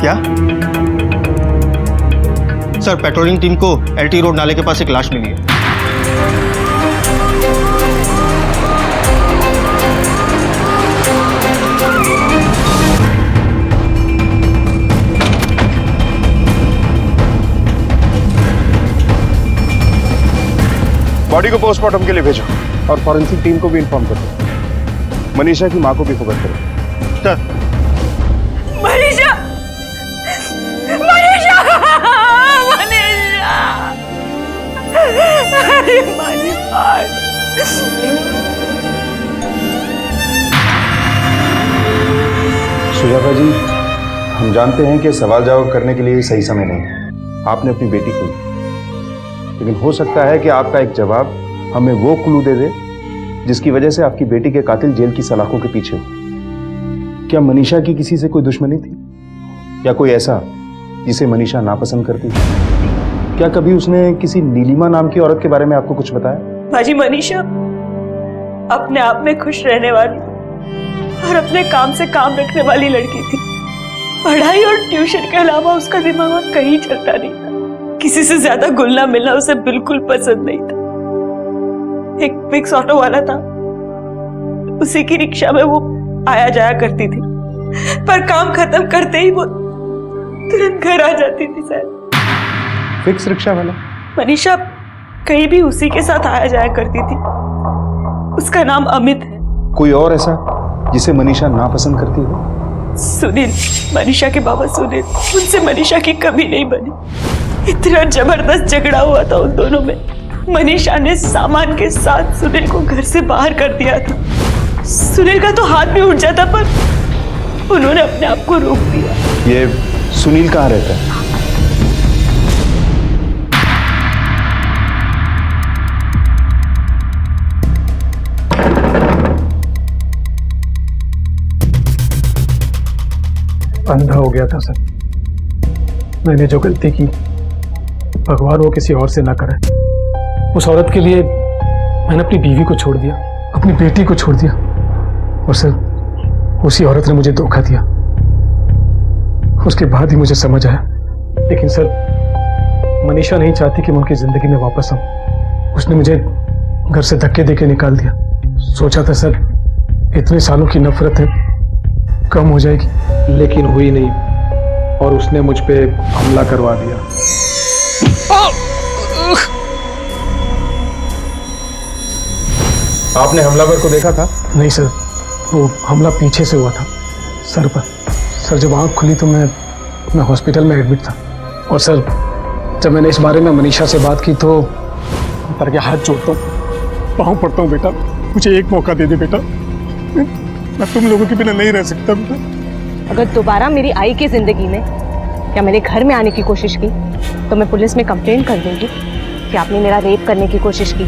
क्या? सर, पेट्रोलिंग टीम को एलटी रोड नाले के पास एक लाश मिली है। बॉडी को पोस्टमार्टम के लिए भेजो और फॉरेंसिक टीम को भी इन्फॉर्म करो। मनीषा की मां को भी खबर करो। सर, मनीषा, मनीषा, मनीषा, अरे मनीषा। सुजाता जी, हम जानते हैं कि सवाल जवाब करने के लिए सही समय नहीं है। आपने अपनी बेटी खोई, लेकिन हो सकता है कि आपका एक जवाब हमें वो क्लू दे दे जिसकी वजह से आपकी बेटी के कातिल जेल की सलाखों के पीछे हो। क्या मनीषा की किसी से कोई दुश्मनी थी, या कोई ऐसा जिसे मनीषा नापसंद करती थी? क्या कभी उसने किसी नीलिमा नाम की औरत के बारे में आपको कुछ बताया? बाजी, मनीषा अपने आप में खुश रहने वाली और अपने काम से काम रखने वाली लड़की थी। पढ़ाई और ट्यूशन के अलावा उसका दिमाग कहीं चलता नहीं था। किसी से ज्यादा घुलना मिलना उसे बिल्कुल पसंद नहीं था। एक फिक्स ऑटो वाला था, उसी की रिक्शा में वो आया जाया करती थी, पर काम खत्म करते ही वो तुरंत घर आ जाती थी। सर, फिक्स रिक्शा वाला? मनीषा कहीं भी उसी के साथ आया जाया करती थी। उसका नाम अमित है। कोई और ऐसा जिसे मनीषा नापसंद करती हो? सुनील, मनीषा के बाबा सुनील, उनसे मनीषा की कभी नहीं बनी। इतना जबरदस्त झगड़ा हुआ था उन दोनों में। मनीषा ने सामान के साथ सुनील को घर से बाहर कर दिया था। सुनील का तो हाथ भी उठ जाता, पर उन्होंने अपने आप को रोक दिया। ये सुनील कहाँ रहता है? अंधा हो गया था सर। मैंने जो गलती की, भगवान वो किसी और से ना करे। उस औरत के लिए मैंने अपनी बीवी को छोड़ दिया, अपनी बेटी को छोड़ दिया, और सर उसी औरत ने मुझे धोखा दिया। उसके बाद ही मुझे समझ आया। लेकिन सर मनीषा नहीं चाहती कि मैं उनकी जिंदगी में वापस आऊं। उसने मुझे घर से धक्के देके निकाल दिया। सोचा था सर इतने सालों की नफरत है कम हो जाएगी, लेकिन हुई नहीं और उसने मुझ पे हमला करवा दिया। आपने हमलावर को देखा था? नहीं सर, वो हमला पीछे से हुआ था, सर पर। सर जब आँख खुली तो मैं हॉस्पिटल में एडमिट था। और सर जब मैंने इस बारे में मनीषा से बात की तो पर के हाथ जोड़ता हूँ, पाँव पड़ता हूँ, बेटा मुझे एक मौका दे दे बेटा, मैं तुम लोगों के बिना नहीं रह सकता बेटा। अगर दोबारा मेरी आई की जिंदगी में या मेरे घर में आने की कोशिश की तो मैं पुलिस में कंप्लेंट कर दूंगी कि आपने मेरा रेप करने की कोशिश की।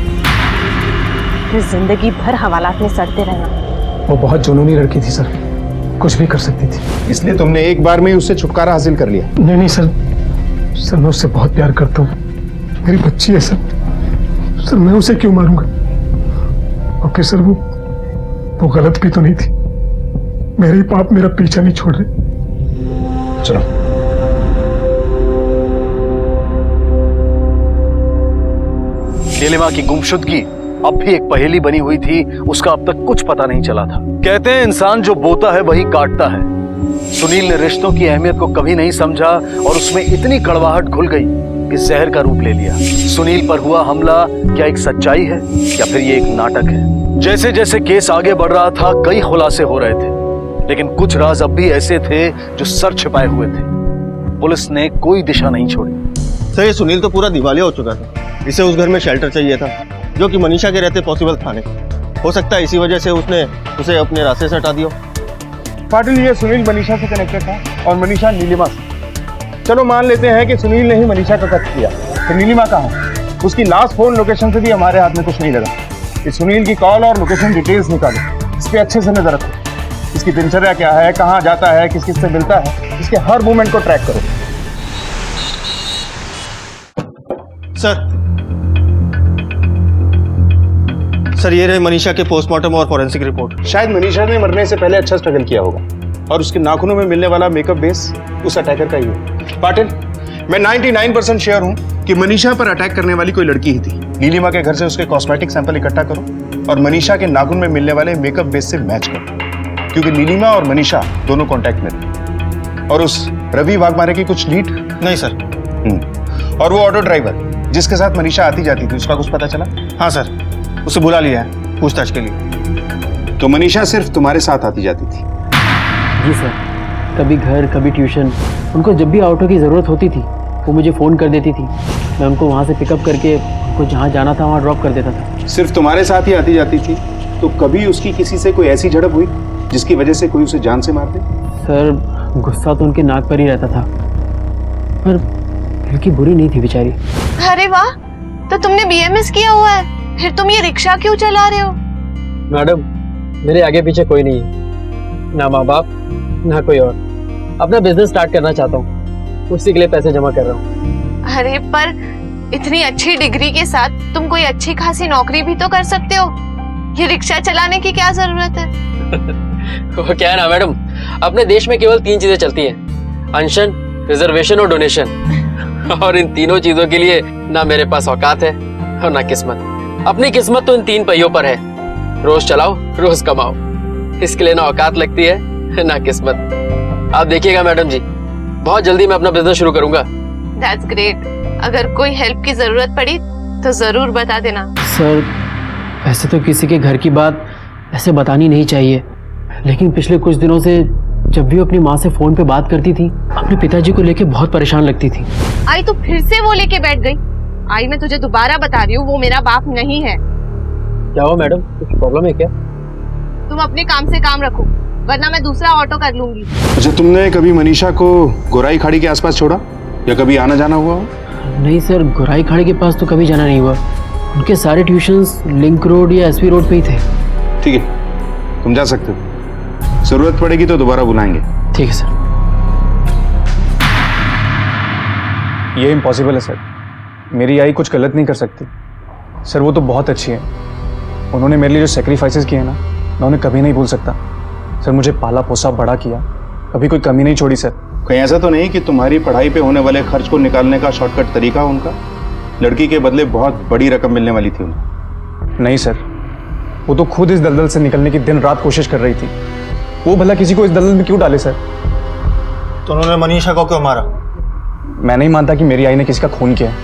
फिर जिंदगी भर हवालात में सड़ते रहना। वो बहुत जुनूनी लड़की थी सर, कुछ भी कर सकती थी। इसलिए तुमने एक बार में ही उससे छुटकारा हासिल कर लिया? नहीं सर मैं उससे बहुत प्यार करता हूँ, मेरी बच्ची है सर मैं उसे क्यों मारूंगा? और फिर सर वो गलत भी तो नहीं थी। मेरे ही पाप मेरा पीछा नहीं छोड़ रहे। चलो नीलिमा की गुमशुदगी अब भी एक पहेली बनी हुई थी, उसका अब तक कुछ पता नहीं चला था। कहते हैं इंसान जो बोता है वही काटता है। सुनील ने रिश्तों की अहमियत को कभी नहीं समझा और उसमें इतनी कड़वाहट घुल गई कि जहर का रूप ले लिया। सुनील पर हुआ हमला क्या एक सच्चाई है या फिर ये एक नाटक है? जैसे जैसे केस आगे बढ़ रहा था कई खुलासे हो रहे थे, लेकिन कुछ राज अब भी ऐसे थे जो सर छिपाए हुए थे। पुलिस ने कोई दिशा नहीं छोड़ी। सर ये सुनील तो पूरा दिवालिया हो चुका था, इसे उस घर में शेल्टर चाहिए था जो कि मनीषा के रहते पॉसिबल था नहीं। हो सकता है इसी वजह से उसने उसे अपने रास्ते से हटा दिया। पाटिल ये सुनील मनीषा से कनेक्टेड था और मनीषा नीलिमा से। चलो मान लेते हैं कि सुनील ने ही मनीषा का कत्ल किया, तो नीलिमा कहाँ है? उसकी लास्ट फोन लोकेशन से भी हमारे हाथ में कुछ नहीं लगा। इस सुनील की कॉल और लोकेशन डिटेल्स निकालो, इस पे अच्छे से नजर रखो। इसकी दिनचर्या क्या है, कहाँ जाता है, किस किस से मिलता है, इसके हर मूवमेंट को ट्रैक करो। सर ये रहे मनीषा के पोस्टमार्टम और फॉरेंसिक रिपोर्ट। शायद मनीषा ने मरने से पहले अच्छा स्ट्रगल किया होगा और उसके नाखूनों में मिलने वाला मेकअप बेस उस अटैकर का ही है। पाटिल मैं 99% श्योर हूं कि मनीषा पर अटैक करने वाली कोई लड़की ही थी। नीलिमा के घर से उसके कॉस्मेटिक सैंपल इकट्ठा करो और मनीषा के नाखून में मिलने वाले मेकअप बेस से मैच करो, क्योंकि नीलिमा और मनीषा दोनों कॉन्टैक्ट में थे। और उस रवि वाघमारे की कुछ लीड? नहीं सर। और वो ऑटो ड्राइवर जिसके साथ मनीषा आती जाती थी, उसका कुछ पता चला? हाँ सर, उसे बुला लिया है पूछताछ के लिए। तो मनीषा सिर्फ तुम्हारे साथ आती जाती थी? जी सर, कभी घर कभी ट्यूशन। उनको जब भी ऑटो की ज़रूरत होती थी वो मुझे फ़ोन कर देती थी, मैं उनको वहाँ से पिकअप करके उनको जहाँ जाना था वहाँ ड्रॉप कर देता था। सिर्फ तुम्हारे साथ ही आती जाती थी? तो कभी उसकी किसी से कोई ऐसी झड़प हुई जिसकी वजह से कोई उसे जान से मार दे? सर गुस्सा तो उनके नाक पर ही रहता था, पर लड़की बुरी नहीं थी बेचारी। अरे वाह, तो तुमने बीएमएस किया हुआ है, फिर तुम ये रिक्शा क्यों चला रहे हो? मैडम मेरे आगे पीछे कोई नहीं है, ना माँ बाप ना कोई और। अपना बिजनेस स्टार्ट करना चाहता हूँ, उसी के लिए पैसे जमा कर रहा हूँ। अरे पर इतनी अच्छी डिग्री के साथ तुम कोई अच्छी खासी नौकरी भी तो कर सकते हो, ये रिक्शा चलाने की क्या जरूरत है? वो क्या है ना मैडम, अपने देश में केवल 3 चीजें चलती हैं, अनशन, रिजर्वेशन और डोनेशन। और इन तीनों चीजों के लिए ना मेरे पास औकात है और ना किस्मत। अपनी किस्मत तो इन 3 पहियों पर है, रोज चलाओ रोज कमाओ। इसके लिए ना औकात लगती है ना किस्मत। आप देखिएगा मैडम जी, बहुत जल्दी मैं अपना बिजनेस शुरू करूंगा। That's great. अगर कोई हेल्प की जरूरत पड़ी तो जरूर बता देना। सर वैसे तो किसी के घर की बात ऐसे बतानी नहीं चाहिए, लेकिन पिछले कुछ दिनों से जब भी अपनी माँ से फोन पे बात करती थी अपने पिताजी को लेके बहुत परेशान लगती थी। आई तो फिर से वो लेके बैठ गई। आई मैं तुझे दोबारा बता रही हूँ, वो मेरा बाप नहीं है। क्या हुआ मैडम, कुछ प्रॉब्लम है क्या? तुम अपने काम से काम रखो, वरना मैं दूसरा ऑटो कर लूंगी। अच्छा, तुमने कभी मनीषा को गोराई खाड़ी के आसपास छोड़ा या कभी आना जाना हुआ? नहीं सर, गोराई खाड़ी के पास तो कभी जाना नहीं हुआ। उनके सारे ट्यूशंस लिंक रोड या एसपी रोड पे ही थे। ठीक है, तुम जा सकते हो, जरूरत पड़ेगी तो दोबारा बुलाएंगे। ठीक है सर। ये इम्पॉसिबल है सर, मेरी आई कुछ गलत नहीं कर सकती। सर वो तो बहुत अच्छी है, उन्होंने मेरे लिए जो सेक्रीफाइसेस किए ना मैं उन्हें कभी नहीं भूल सकता। सर मुझे पाला पोसा बड़ा किया, कभी कोई कमी नहीं छोड़ी सर। कहीं ऐसा तो नहीं कि तुम्हारी पढ़ाई पे होने वाले खर्च को निकालने का शॉर्टकट तरीका उनका? लड़की के बदले बहुत बड़ी रकम मिलने वाली थी उन्हें। नहीं सर, वो तो खुद इस दलदल से निकलने की दिन रात कोशिश कर रही थी। वो भला किसी को इस दलदल में क्यों डाले सर? तो उन्होंने मनीषा को क्यों मारा? मैं नहीं मानता कि मेरी आई ने किसी का खून किया है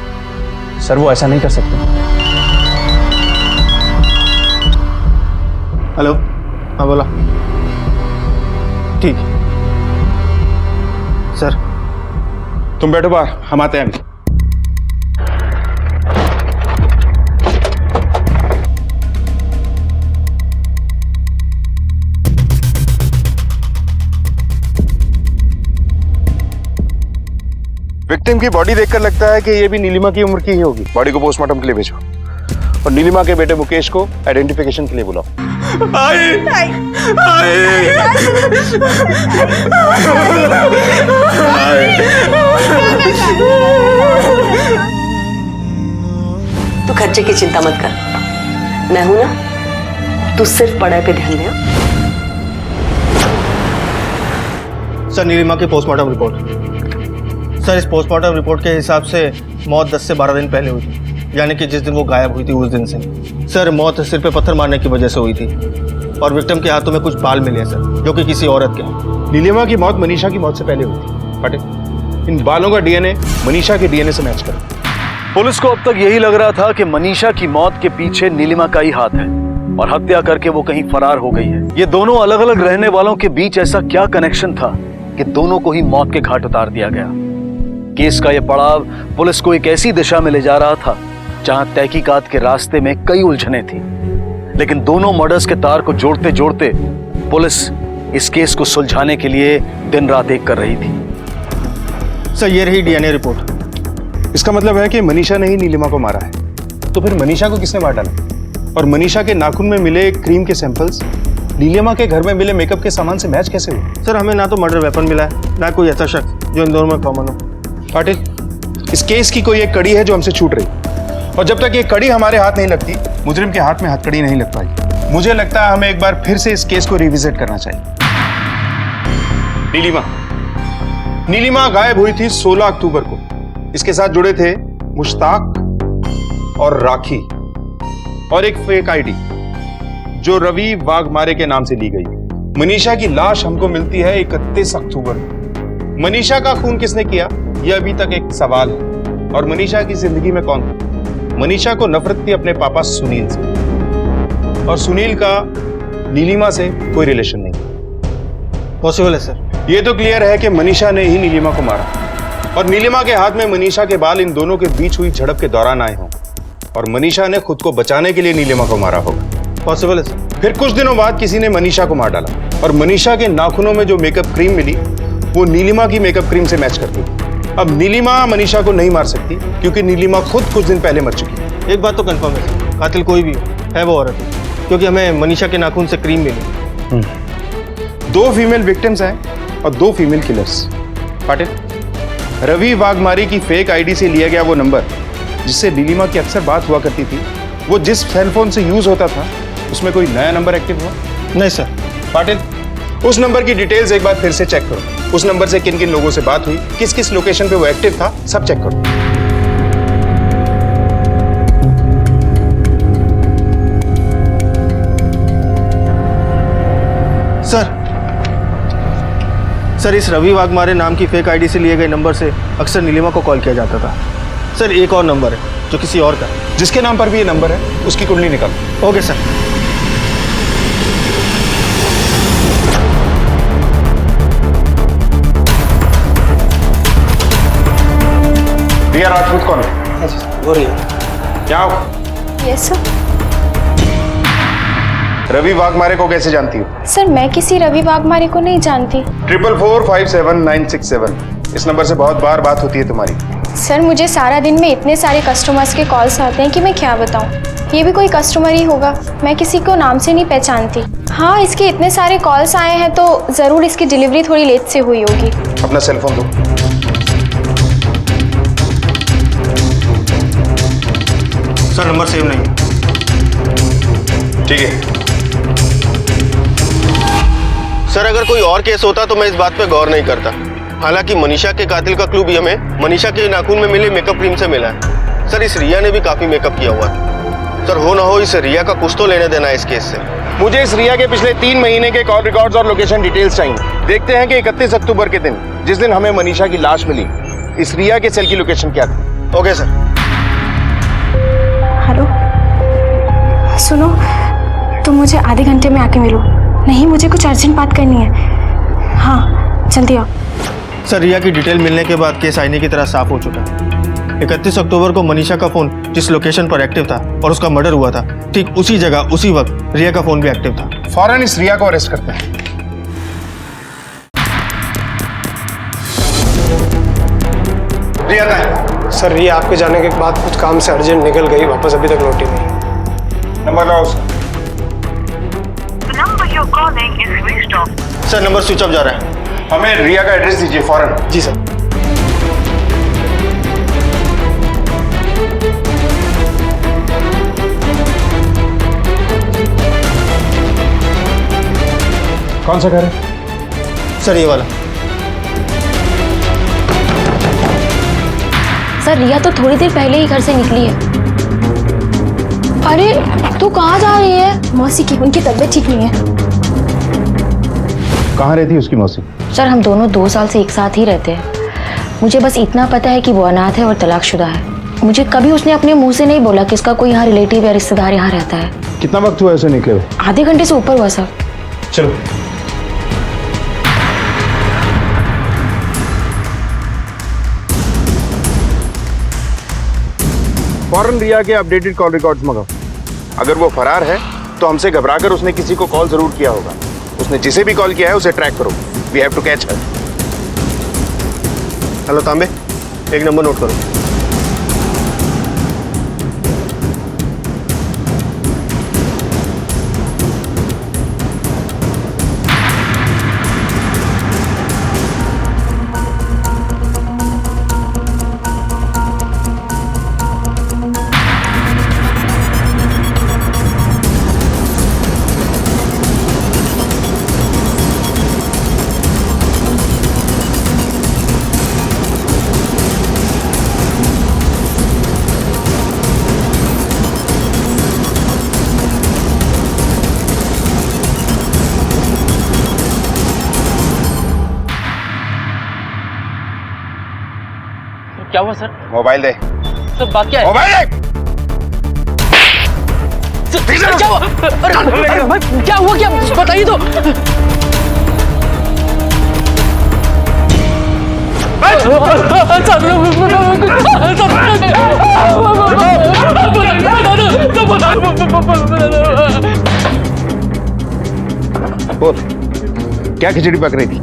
सर, वो ऐसा नहीं कर सकते। हेलो, हाँ बोला। ठीक सर। तुम बैठो बाहर, हम आते हैं अभी। विक्टिम की बॉडी देखकर लगता है कि ये भी नीलिमा की उम्र की ही होगी। बॉडी को पोस्टमार्टम के लिए भेजो और नीलिमा के बेटे मुकेश को आइडेंटिफिकेशन के लिए बुलाओ। तू खर्चे की चिंता मत कर, मैं हूं ना, तू सिर्फ पढ़ाई पे ध्यान दे। सर नीलिमा की पोस्टमार्टम रिपोर्ट। सर इस पोस्टमार्टम रिपोर्ट के हिसाब से मौत 10 से 12 दिन पहले हुई थी, यानी कि जिस दिन वो गायब हुई थी उस दिन से। सर मौत सिर पे पत्थर मारने की वजह से हुई थी और विक्टिम के हाथों में कुछ बाल मिले हैं सर, जो कि किसी औरत के हैं। नीलिमा की मौत मनीषा की मौत से पहले हुई थी। पाटिल, इन बालों का डीएनए मनीषा के डीएनए से मैच करो। पुलिस को अब तक यही लग रहा था कि मनीषा की मौत के पीछे नीलिमा का ही हाथ है और हत्या करके वो कहीं फरार हो गई है। ये दोनों अलग अलग रहने वालों के बीच ऐसा क्या कनेक्शन था कि दोनों को ही मौत के घाट उतार दिया गया? केस का यह पड़ाव पुलिस को एक ऐसी दिशा में ले जा रहा था जहां तहकीकात के रास्ते में कई उलझनें थी, लेकिन दोनों मर्डर्स के तार को जोड़ते जोड़ते पुलिस इस केस को सुलझाने के लिए दिन रात एक कर रही थी। सर ये रही डीएनए रिपोर्ट। इसका मतलब है कि मनीषा ने ही नीलिमा को मारा है। तो फिर मनीषा को किसने मार डाला? और मनीषा के नाखून में मिले क्रीम के सैंपल्स नीलिमा के घर में मिले मेकअप के सामान से मैच कैसे हुए? सर हमें ना तो मर्डर वेपन मिला है, ना कोई ऐसा शख्स जो इन दोनों में कॉमन हो। पाटिल, इस केस की कोई एक कड़ी है जो हमसे छूट रही, और जब तक ये कड़ी हमारे हाथ नहीं लगती मुजरिम के हाथ में हथकड़ी नहीं लग पाई। मुझे लगता है हमें एक बार फिर से इस केस को रिविजिट करना चाहिए। नीलिमा गायब हुई थी 16 अक्टूबर को। इसके साथ जुड़े थे मुश्ताक और राखी और एक फेक आईडी जो रवि वाघमारे के नाम से ली गई। मनीषा की लाश हमको मिलती है 31 अक्टूबर को। मनीषा का खून किसने किया यह अभी तक एक सवाल है। और मनीषा की जिंदगी में कौन था? मनीषा को नफरत थी अपने पापा सुनील से, और सुनील का नीलिमा से कोई रिलेशन नहीं। पॉसिबल है सर। ये तो क्लियर है कि मनीषा ने ही नीलिमा को मारा और नीलिमा के हाथ में मनीषा के बाल इन दोनों के बीच हुई झड़प के दौरान आए हों और मनीषा ने खुद को बचाने के लिए नीलिमा को मारा होगा। पॉसिबल है सर। फिर कुछ दिनों बाद किसी ने मनीषा को मार डाला और मनीषा के नाखूनों में जो मेकअप क्रीम मिली वो नीलिमा की मेकअप क्रीम से मैच करती थी। अब नीलिमा मनीषा को नहीं मार सकती क्योंकि नीलिमा खुद कुछ दिन पहले मर चुकी है। एक बात तो कंफर्म है सर, कातिल कोई भी है वो औरत है, क्योंकि हमें मनीषा के नाखून से क्रीम मिली। 2 फीमेल विक्टिम्स हैं और 2 फीमेल किलर्स। पाटिल, रवि वाघमारी की फेक आईडी से लिया गया वो नंबर जिससे नीलिमा की अक्सर बात हुआ करती थी, वो जिस सेल फोन से यूज होता था उसमें कोई नया नंबर एक्टिव हुआ? नहीं सर। पाटिल, उस नंबर की डिटेल्स एक बार फिर से चेक करो। उस नंबर से किन किन लोगों से बात हुई, किस किस लोकेशन पे वो एक्टिव था, सब चेक करो। सर इस रवि वाघमारे नाम की फेक आईडी से लिए गए नंबर से अक्सर नीलिमा को कॉल किया जाता था। सर एक और नंबर है जो किसी और का, जिसके नाम पर भी ये नंबर है उसकी कुंडली निकालो। Okay sir. रिया राजपूत कौन है? वो रिया। क्या हो? Yes sir. रवि वाघमारे को कैसे जानती हो? सर मैं किसी रवि वाघमारे को नहीं जानती। 44457 इस नंबर से बहुत बार बात होती है तुम्हारी। सर मुझे सारा दिन में इतने सारे कस्टमर्स के कॉल्स आते हैं कि मैं क्या बताऊं। ये भी कोई कस्टमर ही होगा, मैं किसी को नाम से नहीं पहचानती। हाँ इसके इतने सारे कॉल्स आए हैं तो ज़रूर इसकी डिलीवरी थोड़ी लेट से हुई होगी। अपना सेल फोन दो। सर नंबर सेव नहीं। ठीक है सर, अगर कोई और केस होता तो मैं इस बात पे गौर नहीं करता। हालांकि मनीषा के कातिल का क्लू भी हमें मनीषा के नाखून में मिले मेकअप क्रीम से मिला है। सर इस रिया ने भी काफी मेकअप किया हुआ है। सर हो ना हो इस रिया का कुछ तो लेना देना है इस केस से। मुझे इस रिया के पिछले 3 महीने के कॉल रिकॉर्ड्स और लोकेशन डिटेल्स चाहिए। देखते हैं कि 31 अक्टूबर के दिन, जिस दिन हमें मनीषा की लाश मिली, इस रिया के सेल की लोकेशन क्या थी। Okay sir. हेलो, सुनो, तुम मुझे आधे घंटे में आके मिलो। नहीं, मुझे कुछ अर्जेंट बात करनी है। हाँ, जल्दी आओ। सर रिया की डिटेल मिलने के बाद केस आईने की तरह साफ हो चुका है। 31 अक्टूबर को मनीषा का फोन जिस लोकेशन पर एक्टिव था और उसका मर्डर हुआ था, ठीक उसी जगह उसी वक्त रिया का फोन भी एक्टिव था। फौरन इस रिया को अरेस्ट करते हैं। रिया का है? सर रिया आपके जाने के बाद कुछ काम से अर्जेंट निकल गई, वापस अभी तक लौटी नहीं। नंबर लाओ sir. Sir number switch off जा रहा है। हमें रिया का एड्रेस दीजिए फौरन। जी सर। कौन सा घर है? सर ये वाला। सर रिया तो थोड़ी देर पहले ही घर से निकली है। अरे तू कहाँ जा रही है? मौसी की, उनकी तबीयत ठीक नहीं है। कहाँ रहती है उसकी मौसी? सर हम दोनों 2 साल से एक साथ ही रहते हैं। मुझे बस इतना पता है कि वो अनाथ है और तलाकशुदा है। मुझे कभी उसने अपने मुंह से नहीं बोला कि इसका कोई यहाँ रिलेटिव या रिश्तेदार यहाँ रहता है। कितना वक्त हुआ ऐसे निकले हुए? आधे घंटे से ऊपर हुआ सर। चलो। फौरन रिया के अपडेटेड कॉल रिकॉर्ड्स मंगाओ। अगर वो फरार है तो हमसे घबराकर उसने किसी को कॉल जरूर किया होगा। उसने जिसे भी कॉल किया है उसे ट्रैक करो। We have to catch her. Hello Tambe, एक नंबर नोट करो। क्या हुआ सर? मोबाइल दे। सर बात क्या है? मोबाइल दे। सर, क्या हुआ? अरे भाई क्या हुआ, क्या बताइए तो। बोल, क्या खिचड़ी पक रही थी?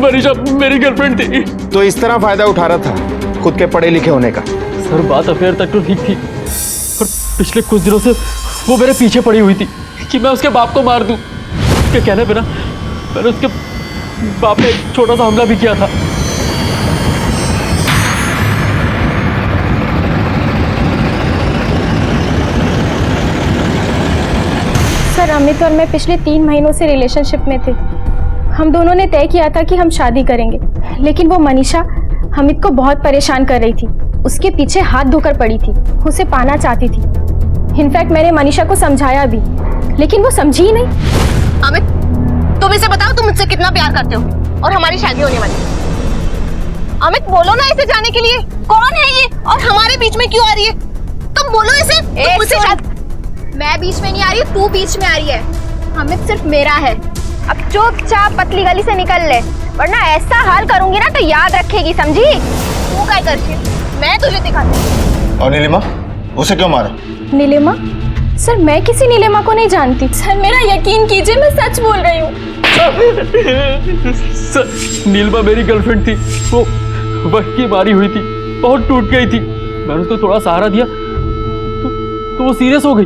मनीषा मेरी गर्लफ्रेंड थी। तो इस तरह फायदा उठा रहा था खुद के पढ़े लिखे होने का? सर बात अफेयर तक तो ठीक थी, पर पिछले कुछ दिनों से वो मेरे पीछे पड़ी हुई थी कि मैं उसके बाप को मार दूं। उसके कहने पे ना मैंने उसके बाप पे एक छोटा सा हमला भी किया था। सर अमित और मैं पिछले 3 महीनों से रिलेशनशिप में थे। हम दोनों ने तय किया था कि हम शादी करेंगे, लेकिन वो मनीषा अमित को बहुत परेशान कर रही थी। उसके पीछे हाथ धोकर पड़ी थी, उसे पाना चाहती थी। इनफैक्ट मैंने मनीषा को समझाया भी, लेकिन वो समझी ही नहीं। अमित तुम इसे बताओ, तुम मुझसे कितना प्यार करते हो और हमारी शादी होने वाली है। अमित बोलो ना इसे जाने के लिए, कौन है ये और हमारे बीच में क्यों आ रही है? तुम बोलो इसे। तुम मुझसे शादी। मैं बीच में नहीं आ रही, तू बीच में आ रही है। अमित सिर्फ मेरा है। अब चुपचाप पतली गली से निकल ले, वरना ऐसा हाल करूंगी ना तो याद रखेगी, समझी? तू क्या करती? मैं तुझे दिखाती। और नीलिमा, उसे क्यों मारा? नीलिमा? सर मैं किसी नीलिमा को नहीं जानती। सर मेरा यकीन कीजिए, मैं सच बोल रही हूँ। सर नीलिमा मेरी गर्लफ्रेंड थी, वो वक्त की मारी हुई थी, बहुत टूट गई थी। मैंने उसको थोड़ा सहारा दिया तो वो सीरियस हो गई।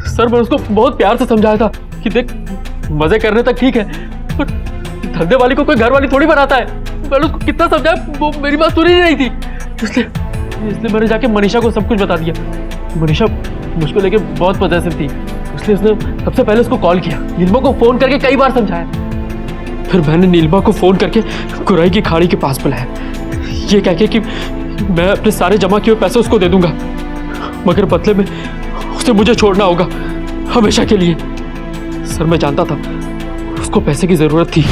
सर मैं उसको बहुत प्यार से समझाया था कि देख मजे करने तक ठीक है, पर धंधे वाली को कोई घर वाली थोड़ी बनाता है। मैंने उसको कितना समझाया, वो मेरी बात सुन ही नहीं थी। इसलिए मैंने जाके मनीषा को सब कुछ बता दिया। मनीषा मुझको लेके बहुत पॉजिटिव थी, इसलिए उसने सबसे पहले उसको कॉल किया, नीलिमा को फोन करके कई बार समझाया। फिर मैंने नीलिमा को फोन करके कुराई की खाड़ी के पास बुलाया, ये कह के कि मैं अपने सारे जमा किए हुए पैसे उसको दे दूंगा, मगर बदले में उसे मुझे छोड़ना होगा हमेशा के लिए। सर मैं जानता था उसको पैसे की जरूरत थी।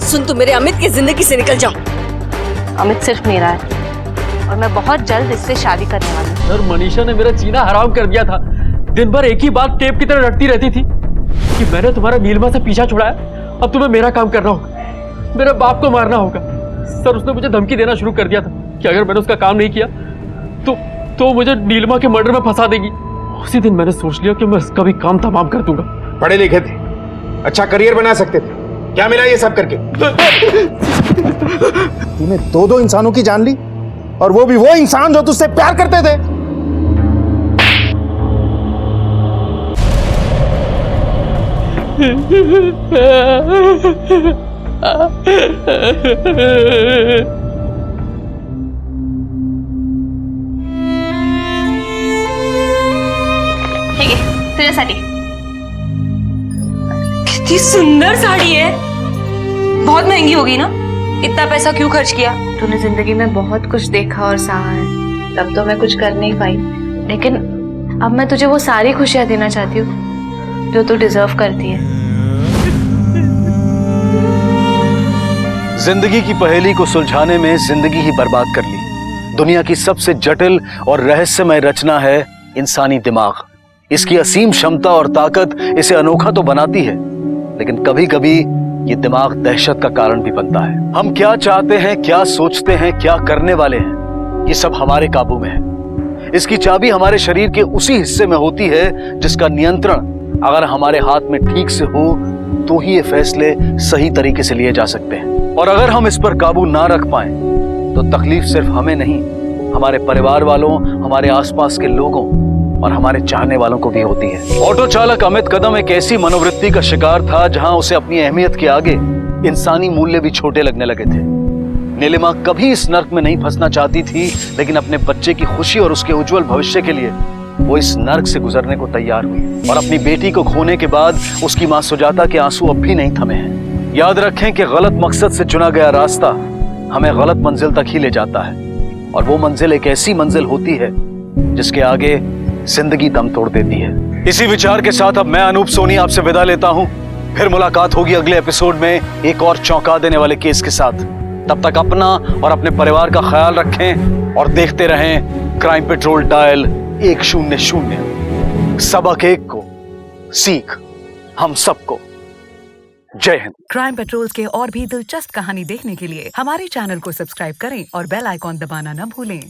सुन, तू मेरे अमित की जिंदगी से निकल जाओ। अमित सिर्फ मेरा है और मैं बहुत जल्द इससे शादी करने वाली हूँ। सर मनीषा ने मेरा जीना हराम कर दिया था। दिन भर एक ही बात टेप की तरह रटती रहती थी कि मैंने तुम्हारा नीलिमा से पीछा छुड़ाया, अब तुम्हें मेरा काम करना होगा, मेरे बाप को मारना होगा। सर उसने मुझे धमकी देना शुरू कर दिया था कि अगर मैंने उसका काम नहीं किया तो मुझे नीलिमा के मर्डर में फंसा देगी। उसी दिन मैंने सोच लिया कि मैं इसका भी काम तमाम कर दूंगा। पढ़े लिखे थे, अच्छा करियर बना सकते थे, क्या मिला ये सब करके? तूने दो इंसानों की जान ली, और वो भी वो इंसान जो तुझसे प्यार करते थे। ठीक है, तुझ्यासाठी। कितनी सुंदर साड़ी है, बहुत महंगी होगी ना? इतना पैसा क्यों खर्च किया? तूने जिंदगी में बहुत कुछ देखा और सहा है, तब तो मैं कुछ कर नहीं पाई, लेकिन अब मैं तुझे वो सारी खुशियां देना चाहती हूँ जो तू डिजर्व करती है। जिंदगी की पहेली को सुलझाने में जिंदगी ही बर्बाद कर ली। दुनिया की सबसे जटिल और रहस्यमय रचना है इंसानी दिमाग। इसकी असीम क्षमता और ताकत इसे अनोखा तो बनाती है, लेकिन कभी कभी ये दिमाग दहशत का कारण भी बनता है। हम क्या चाहते हैं, क्या सोचते हैं, क्या करने वाले हैं, ये सब हमारे काबू में है। इसकी चाबी हमारे शरीर के उसी हिस्से में होती है जिसका नियंत्रण अगर हमारे हाथ में ठीक से हो तो ही ये फैसले सही तरीके से लिए जा सकते हैं। और अगर हम इस पर काबू ना रख पाए तो तकलीफ सिर्फ हमें नहीं, हमारे परिवार वालों, हमारे आसपास के लोगों और हमारे चाहने वालों को भी होती है। ऑटो चालक अमित कदम एक ऐसी मनोवृत्ति का शिकार था जहां उसे अपनी अहमियत के आगे इंसानी मूल्य भी छोटे लगने लगे थे। नीलिमा कभी इस नर्क में नहीं फंसना चाहती थी, लेकिन अपने बच्चे की खुशी और उसके उज्जवल भविष्य के लिए वो इस नर्क से गुजरने को तैयार हुई। और अपनी बेटी को खोने के बाद उसकी मां सुजाता के आंसू अब भी नहीं थमे हैं। याद रखें कि गलत मकसद से चुना गया रास्ता हमें गलत मंजिल तक ही ले जाता है, और वो मंजिल एक ऐसी मंजिल होती है जिसके आगे जिंदगी दम तोड़ देती है। इसी विचार के साथ अब मैं अनूप सोनी आपसे विदा लेता हूं। फिर मुलाकात होगी अगले एपिसोड में एक और चौंका देने वाले केस के साथ। तब तक अपना और अपने परिवार का ख्याल रखें और देखते रहें क्राइम पेट्रोल डायल 100। सबक एक को सीख हम सबको। जय हिंद। क्राइम पेट्रोल के और भी दिलचस्प कहानी देखने के लिए हमारे चैनल को सब्सक्राइब करें और बेल आइकॉन दबाना न भूलें।